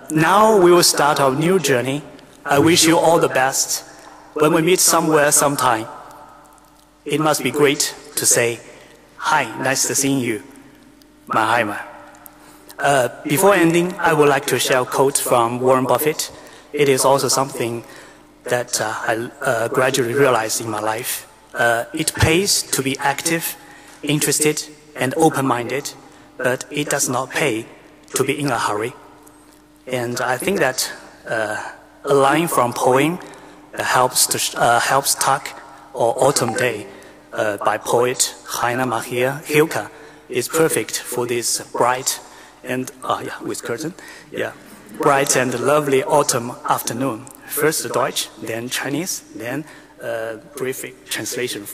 Now we will start our new journey. I wish you all the best. When we meet somewhere sometime, it must be great to say, hi, nice to see you. Mahima. Before ending, I would like to share a quote from Warren Buffett. It is also something that I gradually realized in my life. It pays to be active, interested, and open-minded, but it does not pay to be in a hurry. And I think that a line from poem that helps Tuck or Autumn Day by poet Heiner Maria Rilke is perfect for this bright and with curtain, bright and lovely autumn afternoon. First Deutsch, then Chinese, then brief translation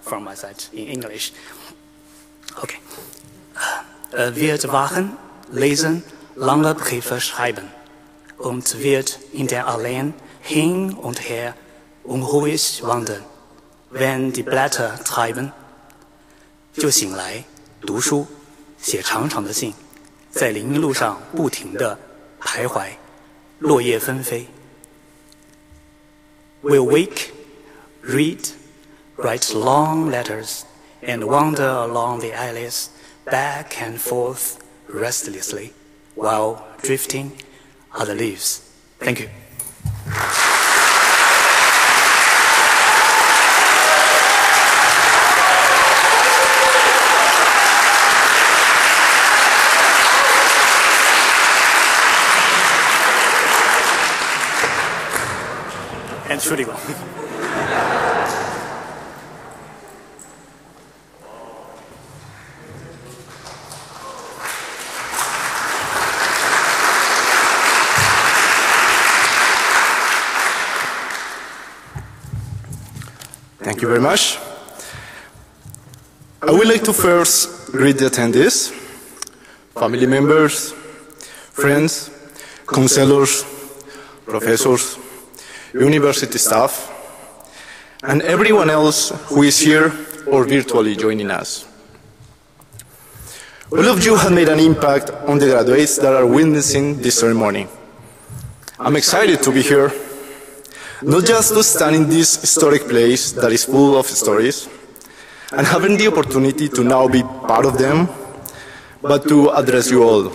from my side in English. Okay. Wird wachen, lesen, lange Briefe schreiben und wird in der Allee hin und her unruhig wandern. Wenn die Blätter treiben, 就醒来读书，写长长的信，在林荫路上不停地徘徊，落叶纷飞。We'll wake, read, write long letters, and wander along the alleys back and forth restlessly, while drifting are the leaves. Thank you. And truly well. Thank you very much. I would like to first greet the attendees, family members, friends, counselors, professors, university staff, and everyone else who is here or virtually joining us. All of you have made an impact on the graduates that are witnessing this ceremony. I'm excited to be here, not just to stand in this historic place that is full of stories, and having the opportunity to now be part of them, but to address you all.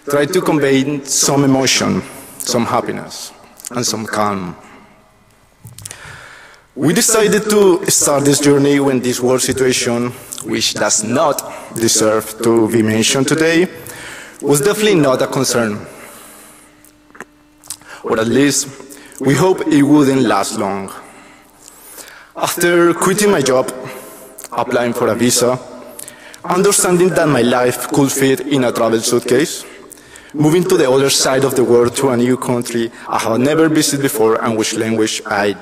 Try to convey some emotion, some happiness, and some calm. We decided to start this journey when this world situation, which does not deserve to be mentioned today, was definitely not a concern. Or at least, we hope it wouldn't last long. After quitting my job, applying for a visa, understanding that my life could fit in a travel suitcase, moving to the other side of the world to a new country I had never visited before and which language I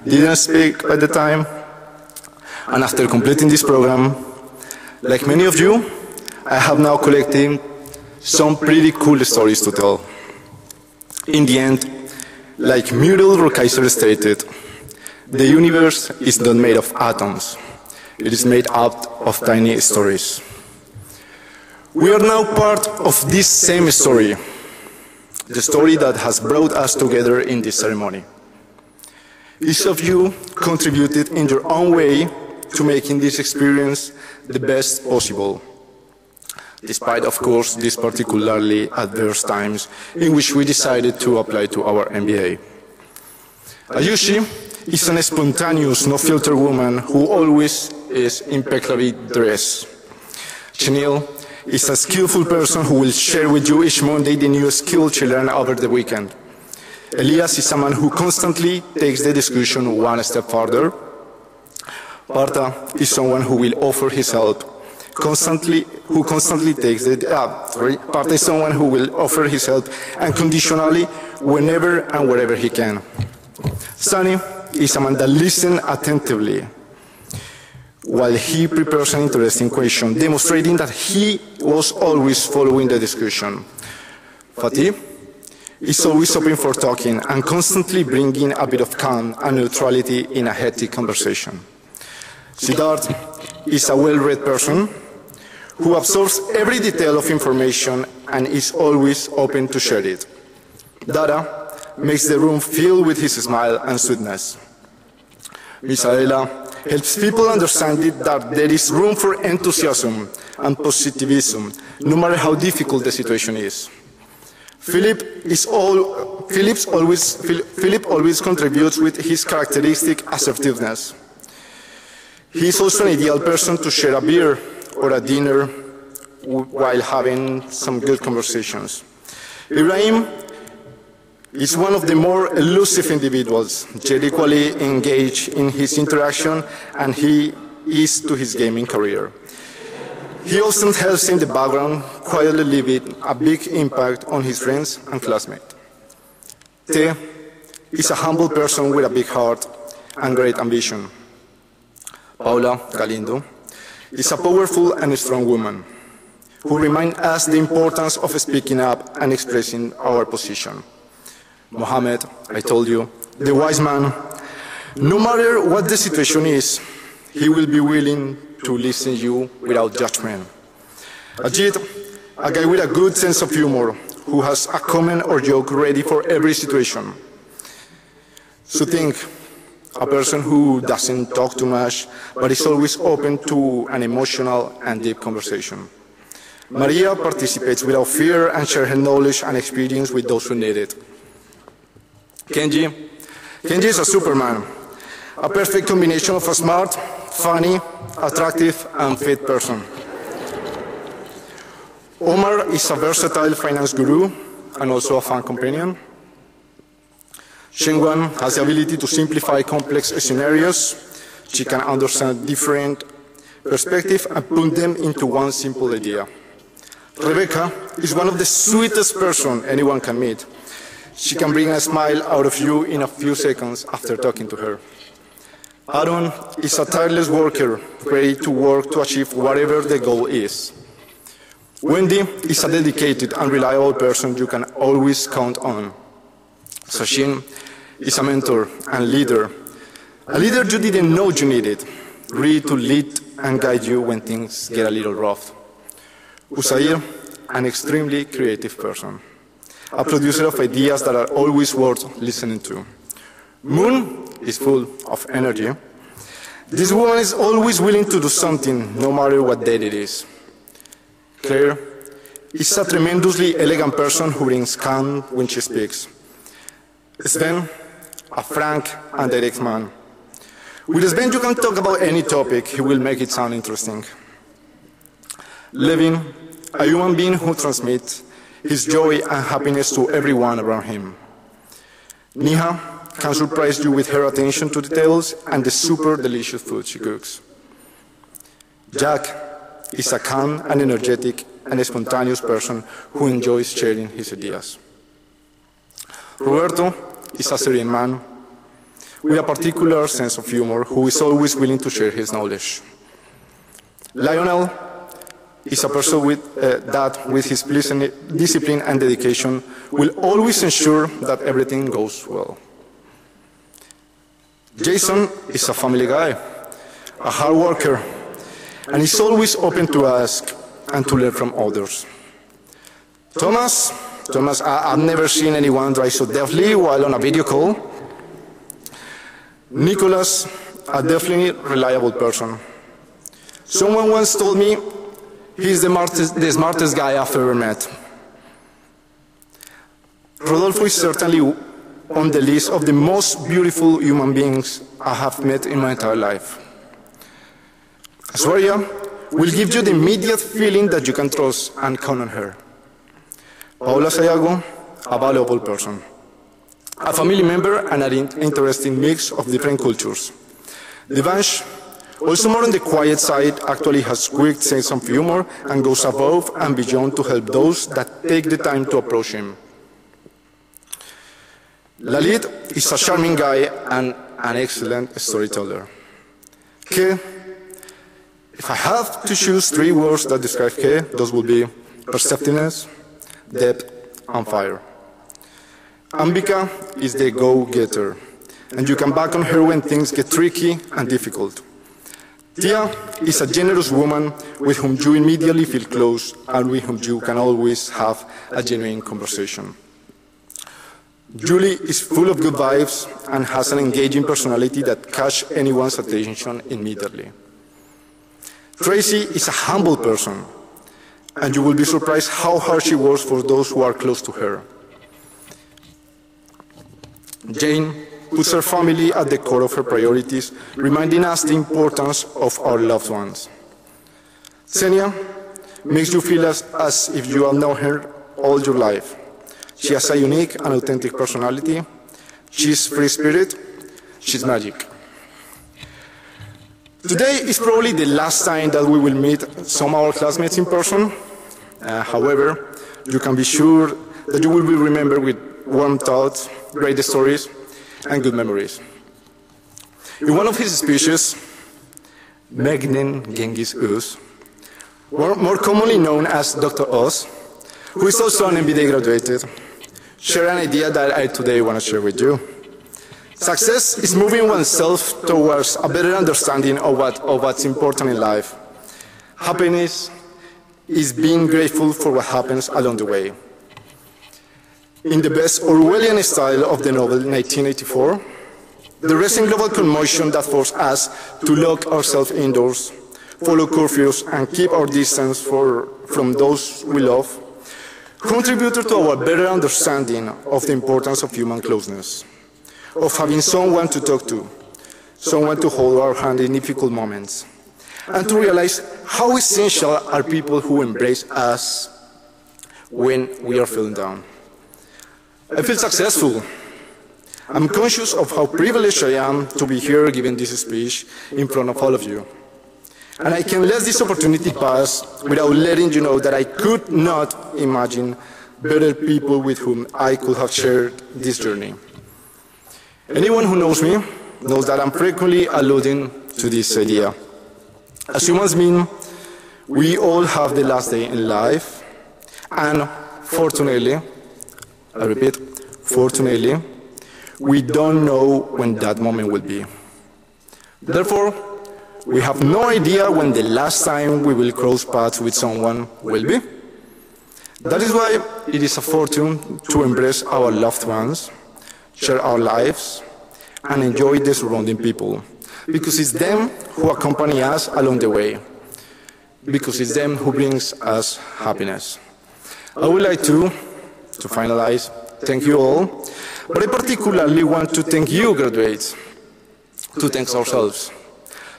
didn't speak at the time, and after completing this program, like many of you, I have now collected some pretty cool stories to tell. In the end, like Muriel Rukeyser stated, the universe is not made of atoms. It is made up of tiny stories. We are now part of this same story, the story that has brought us together in this ceremony. Each of you contributed in your own way to making this experience the best possible, despite, of course, these particularly adverse times in which we decided to apply to our MBA. Ayushi is a spontaneous, no-filter woman who always is impeccably dressed. Chenille is a skillful person who will share with you each Monday the new skill she learned over the weekend. Elias is someone who constantly takes the discussion one step further. Partha is someone who will offer his help, Partha is someone who will offer his help unconditionally whenever and wherever he can. Sunny is someone that listens attentively while he prepares an interesting question, demonstrating that he was always following the discussion. Fatih is always open for talking and constantly bringing a bit of calm and neutrality in a hectic conversation. Siddharth is a well-read person who absorbs every detail of information and is always open to share it. Dara makes the room fill with his smile and sweetness. Misaela helps people understand that there is room for enthusiasm and positivism, no matter how difficult the situation is. Philip always contributes with his characteristic assertiveness. He is also an ideal person to share a beer or a dinner while having some good conversations. Ibrahim is one of the more elusive individuals, yet equally engaged in his interaction, and he is to his gaming career. He often helps in the background, quietly leaving a big impact on his friends and classmates. Te is a humble person with a big heart and great ambition. Paula Galindo is a powerful and strong woman who reminds us the importance of speaking up and expressing our position. Mohammed, I told you, the wise man, no matter what the situation is, he will be willing to listen to you without judgment. Ajit, a guy with a good sense of humor, who has a comment or joke ready for every situation. Suthink, a person who doesn't talk too much, but is always open to an emotional and deep conversation. Maria participates without fear and shares her knowledge and experience with those who need it. Kenji is a superman, a perfect combination of a smart, funny, attractive, and fit person. Omar is a versatile finance guru and also a fun companion. Shengwan has the ability to simplify complex scenarios. She can understand different perspectives and put them into one simple idea. Rebecca is one of the sweetest persons anyone can meet. She can bring a smile out of you in a few seconds after talking to her. Aaron is a tireless worker, ready to work to achieve whatever the goal is. Wendy is a dedicated and reliable person you can always count on. Sachin is a mentor and leader. A leader you didn't know you needed, ready to lead and guide you when things get a little rough. Usair, an extremely creative person. A producer of ideas that are always worth listening to. Moon is full of energy. This woman is always willing to do something, no matter what day it is. Claire is a tremendously elegant person who brings calm when she speaks. Sven, a frank and direct man. With Sven you can talk about any topic, he will make it sound interesting. Levin, a human being who transmits his joy and happiness to everyone around him. Niha can surprise you with her attention to details and the super delicious food she cooks. Jack is a calm and energetic and spontaneous person who enjoys sharing his ideas. Roberto is a serene man with a particular sense of humor who is always willing to share his knowledge. Lionel is a person that, with his discipline and dedication, will always ensure that everything goes well. Jason is a family guy, a hard worker, and is always open to ask and to learn from others. Thomas, I've never seen anyone drive so deftly while on a video call. Nicolas, a definitely reliable person. Someone once told me he's the smartest guy I've ever met. Rodolfo is certainly on the list of the most beautiful human beings I have met in my entire life. Aswaria will give you the immediate feeling that you can trust and count on her. Paula Sayago, a valuable person. A family member and an interesting mix of different cultures. Devansh, also more on the quiet side, actually has quick sense of humor and goes above and beyond to help those that take the time to approach him. Lalit is a charming guy and an excellent storyteller. Ke, if I have to choose 3 words that describe Ke, those would be perceptiveness, depth, and fire. Ambika is the go-getter, and you can bank on her when things get tricky and difficult. Tia is a generous woman with whom you immediately feel close and with whom you can always have a genuine conversation. Julie is full of good vibes and has an engaging personality that catches anyone's attention immediately. Tracy is a humble person, and you will be surprised how hard she works for those who are close to her. Jane puts her family at the core of her priorities, reminding us the importance of our loved ones. Xenia makes you feel as if you have known her all your life. She has a unique and authentic personality. She's free spirit. She's magic. Today is probably the last time that we will meet some of our classmates in person. However, you can be sure that you will be remembered with warm thoughts, great stories, and good memories. In one of his speeches, Megnen Genghis Oz, more commonly known as Dr. Oz, who is also an MBA graduate, shared an idea that I today want to share with you. Success is moving oneself towards a better understanding of what's important in life. Happiness is being grateful for what happens along the way. In the best Orwellian style of the novel 1984, the recent global commotion that forced us to lock ourselves indoors, follow curfews, and keep our distance from those we love, contributed to our better understanding of the importance of human closeness, of having someone to talk to, someone to hold our hand in difficult moments, and to realize how essential are people who embrace us when we are feeling down. I feel successful. I'm conscious of how privileged I am to be here giving this speech in front of all of you. And I can let this opportunity pass without letting you know that I could not imagine better people with whom I could have shared this journey. Anyone who knows me knows that I'm frequently alluding to this idea. As humans beings, we all have the last day in life, and fortunately, I repeat, fortunately, we don't know when that moment will be. Therefore, we have no idea when the last time we will cross paths with someone will be. That is why it is a fortune to embrace our loved ones, share our lives, and enjoy the surrounding people. Because it's them who accompany us along the way. Because it's them who brings us happiness. I would like to finalize, thank you all, but I particularly want to thank you, graduates, to thank ourselves.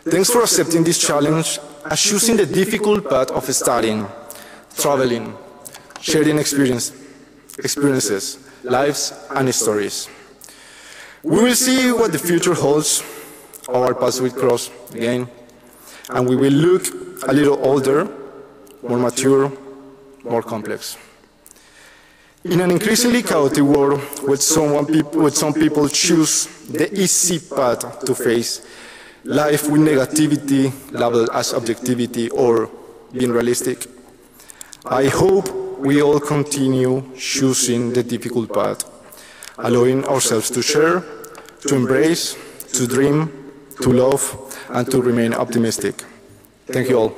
Thanks for accepting this challenge and choosing the difficult path of studying, traveling, sharing experiences, lives, and stories. We will see what the future holds. Our paths will cross again, and we will look a little older, more mature, more complex. In an increasingly chaotic world where some people choose the easy path to face life with negativity labeled as objectivity or being realistic, I hope we all continue choosing the difficult path, allowing ourselves to share, to embrace, to dream, to love, and to remain optimistic. Thank you all.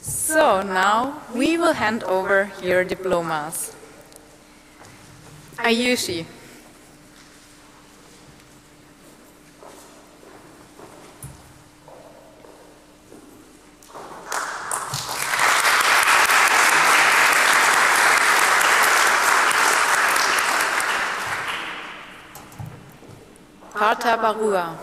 So now we will hand over your diplomas. Ayushi. Harta Barua.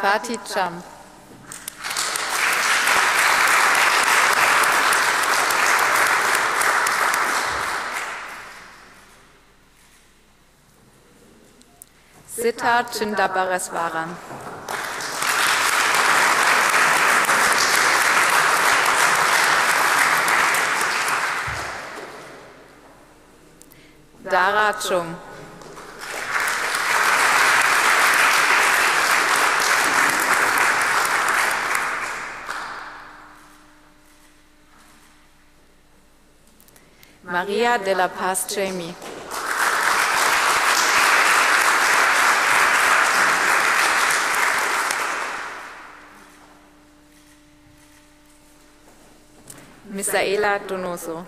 Fatih Cham. Siddharth Chindabareswaran. Dara Chung. Maria de la Paz Jamie. Misaela Donoso.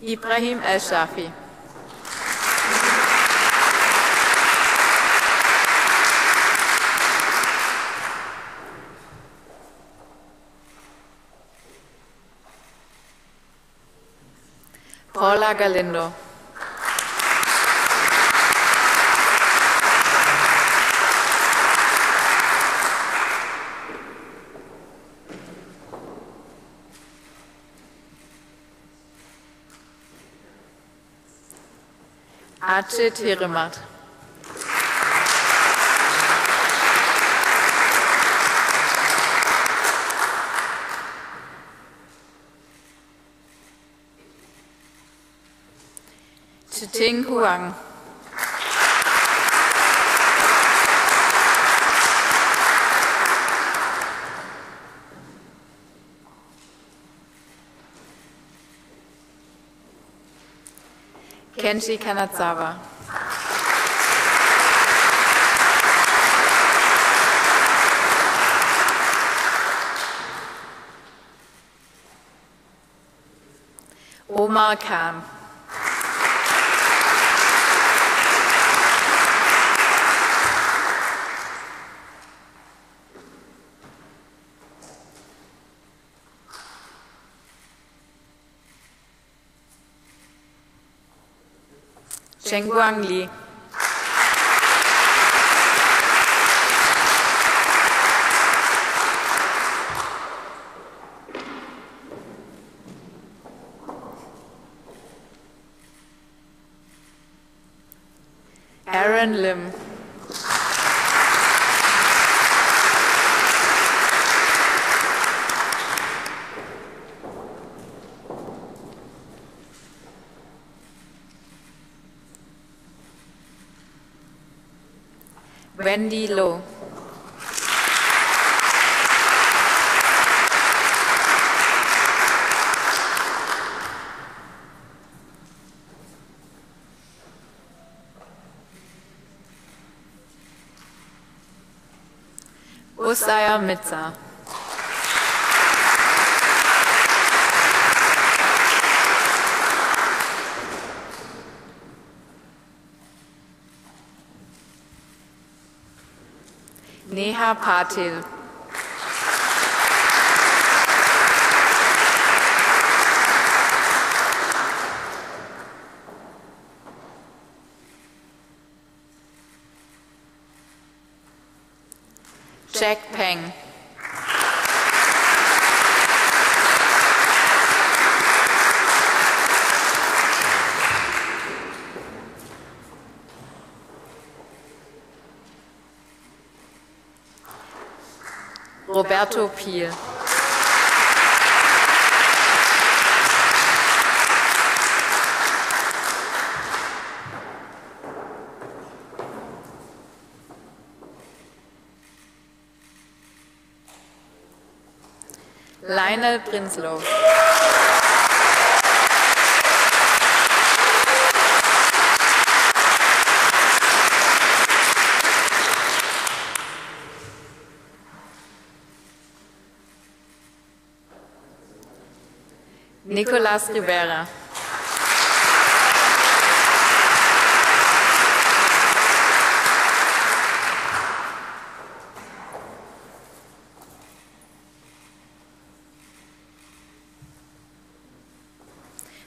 Ibrahim El-Shafi. Paula Galindo. Acit Hiremat. Chiting Huang. Kenji Kanazawa. Omar Khan. Chengguang Li. Aaron Lim. Wendy Low. Usaya Mitza. Neha Patil. Jack Peng. Roberto Piel. Lionel Prinsloo. Nicolas Rivera.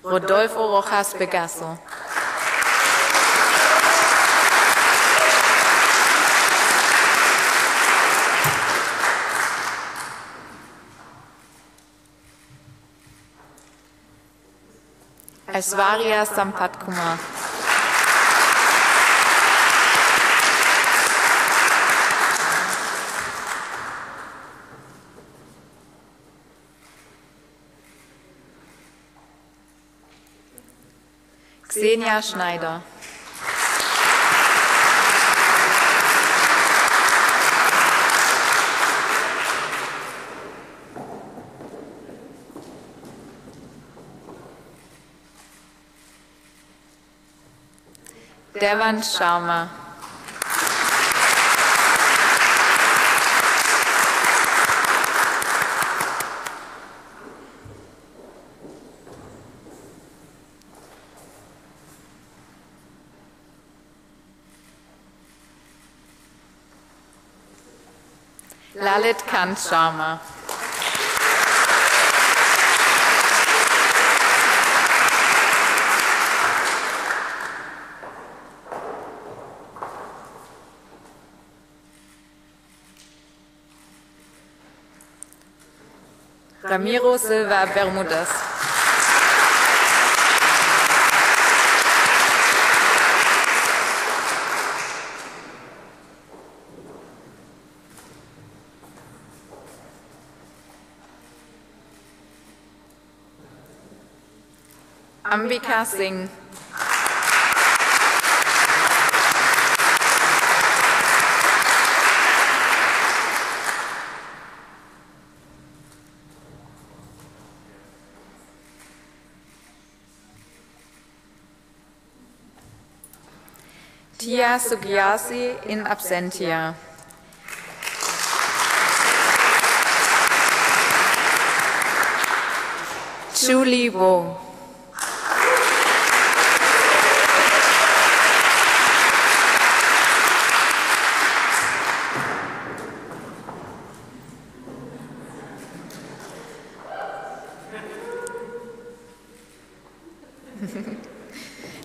Rodolfo Rojas Pegaso. Aishwarya Sampath-Kumar. Xenia Schneider. Devan Sharma. Lalit Kant Sharma. Ramiro Silva Bermudez. Ambika Singh. Tia Sugyasi in absentia. Julie Wo.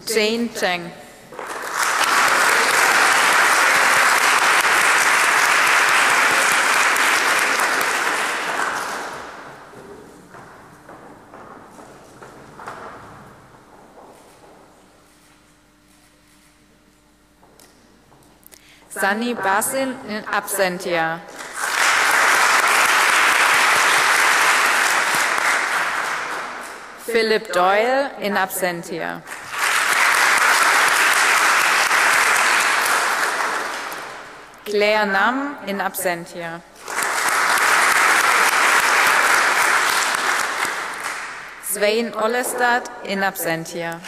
Jane Cheng. Sunny Basil in absentia. Philip Doyle in absentia. Claire Nam in absentia. Svein Ollestad in absentia.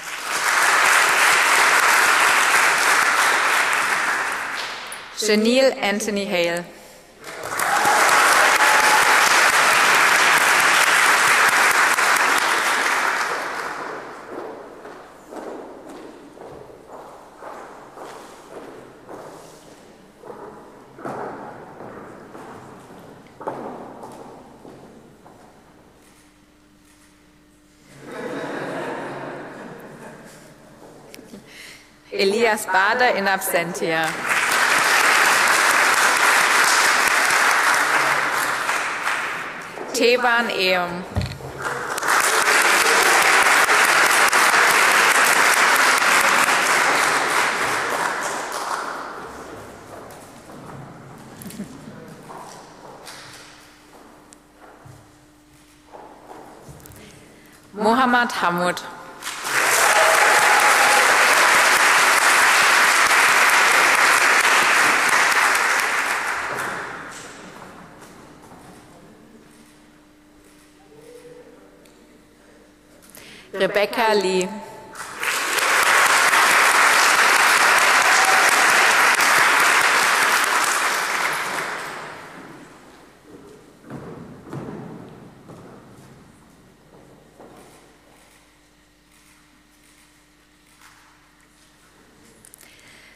Janelle Anthony Hale. Elias Bader in absentia. Teban Eum. Mohammad Hamud. Rebecca Lee.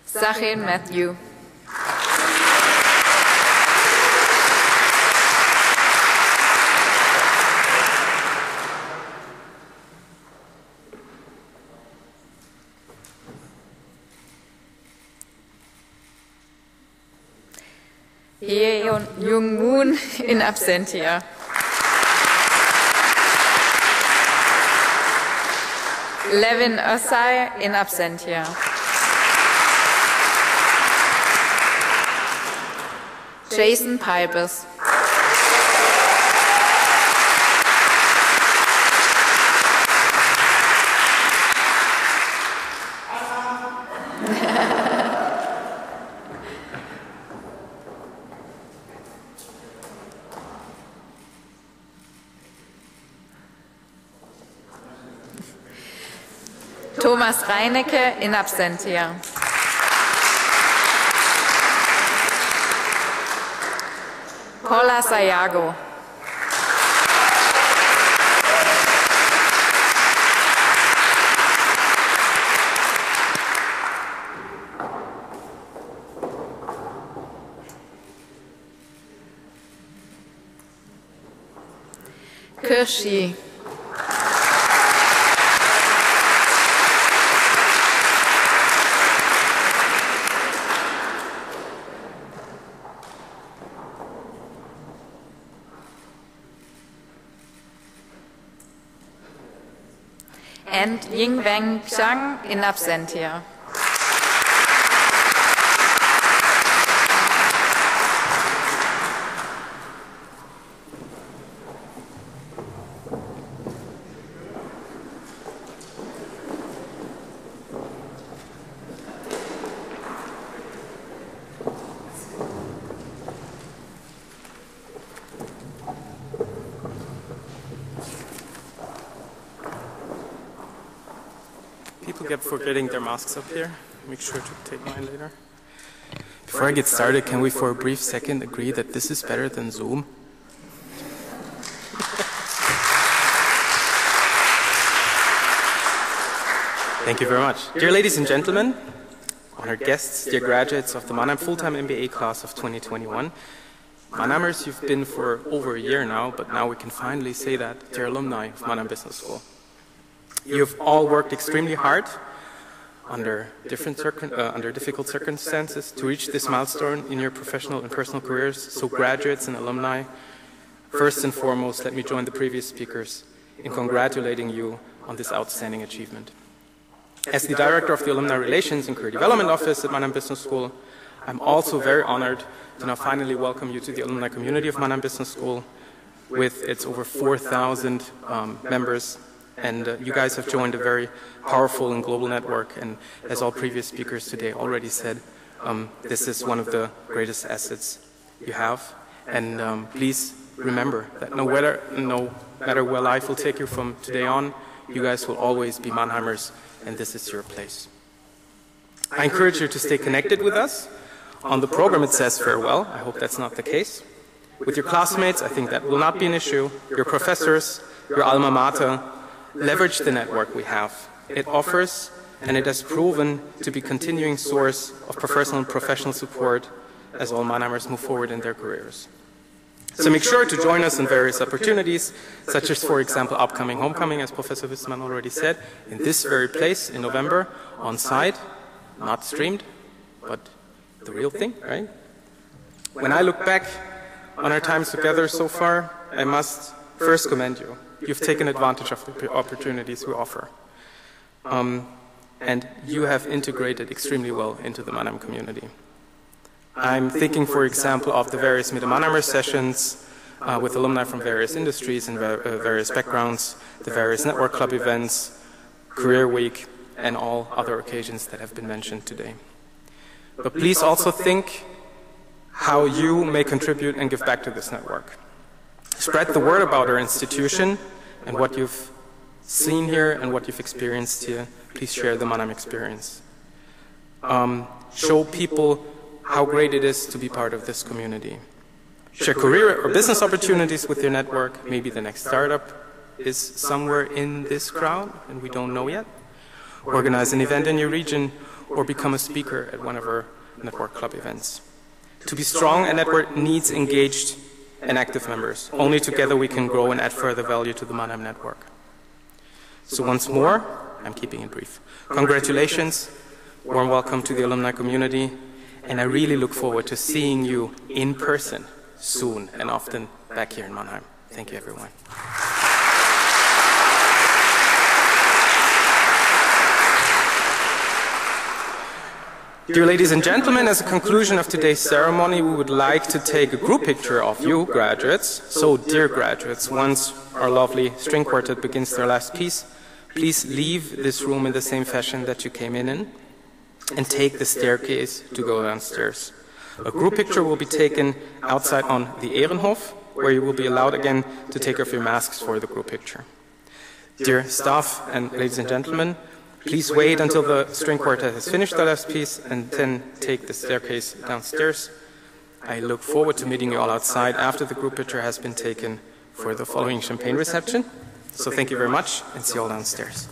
Sachin Matthew. Jung Moon in absentia. Levin Osai in absentia. Jason Pipers. Thomas Reinecke in absentia. Paula Sayago. Kirschi. And Yingweng Zhang in absentia. People kept forgetting their masks up here. Make sure to take mine later. Before I get started, can we for a brief second agree that this is better than Zoom? Thank you very much. Dear ladies and gentlemen, honored guests, dear graduates of the Mannheim full-time MBA class of 2021, Mannheimers, you've been for over a year now, but now we can finally say that, dear alumni of Mannheim Business School. You've all worked extremely hard under difficult circumstances to reach this milestone in your professional and personal careers. So graduates and alumni, first and foremost, let me join the previous speakers in congratulating you on this outstanding achievement. As the Director of the Alumni Relations and Career Development Office at Mannheim Business School, I'm also very honored to now finally welcome you to the alumni community of Mannheim Business School with its over 4,000 members. And you guys have joined a very powerful and global network, and as all previous speakers today already said, this is one of the greatest assets you have. And please remember that no matter where life will take you from today on, you guys will always be Mannheimers, and this is your place. I encourage you to stay connected with us. On the program it says farewell. I hope that's not the case. With your classmates, I think that will not be an issue. Your professors, your alma mater, leverage the network we have. It offers, and it has proven to be a continuing source of personal and professional support as all Mannheimers move forward in their careers. So make sure to join us in various opportunities, such as, for example, upcoming homecoming, as Professor Wissmann already said, in this very place in November, on site, not streamed, but the real thing, right? When I look back on our times together so far, I must first commend you. You've taken advantage of the opportunities we offer. And you have integrated extremely well into the Mannheim community. I'm thinking, for example, of the various Mannheimer sessions with alumni from various industries and various backgrounds, the various network club events, Career Week, and all other occasions that have been mentioned today. But please also think how you may contribute and give back to this network. Spread the word about our institution and what you've seen here and what you've experienced here. Please share the Mannheim experience. Show people how great it is to be part of this community. Share career or business opportunities with your network. Maybe the next startup is somewhere in this crowd and we don't know yet. Organize an event in your region or become a speaker at one of our network club events. To be strong, a network needs engaged and active members. Only together we can grow and add further value to the Mannheim network. So once more, I'm keeping it brief. Congratulations, warm welcome to the alumni community, and I really look forward to seeing you in person soon and often back here in Mannheim. Thank you, everyone. Dear ladies and gentlemen, as a conclusion of today's ceremony, we would like to take a group picture of you, graduates. So, dear graduates, once our lovely string quartet begins their last piece, please leave this room in the same fashion that you came in and take the staircase to go downstairs. A group picture will be taken outside on the Ehrenhof, where you will be allowed again to take off your masks for the group picture. Dear staff and ladies and gentlemen, please wait until the string quartet has finished their last piece and then take the staircase downstairs. I look forward to meeting you all outside after the group picture has been taken for the following champagne reception. So thank you very much and see you all downstairs.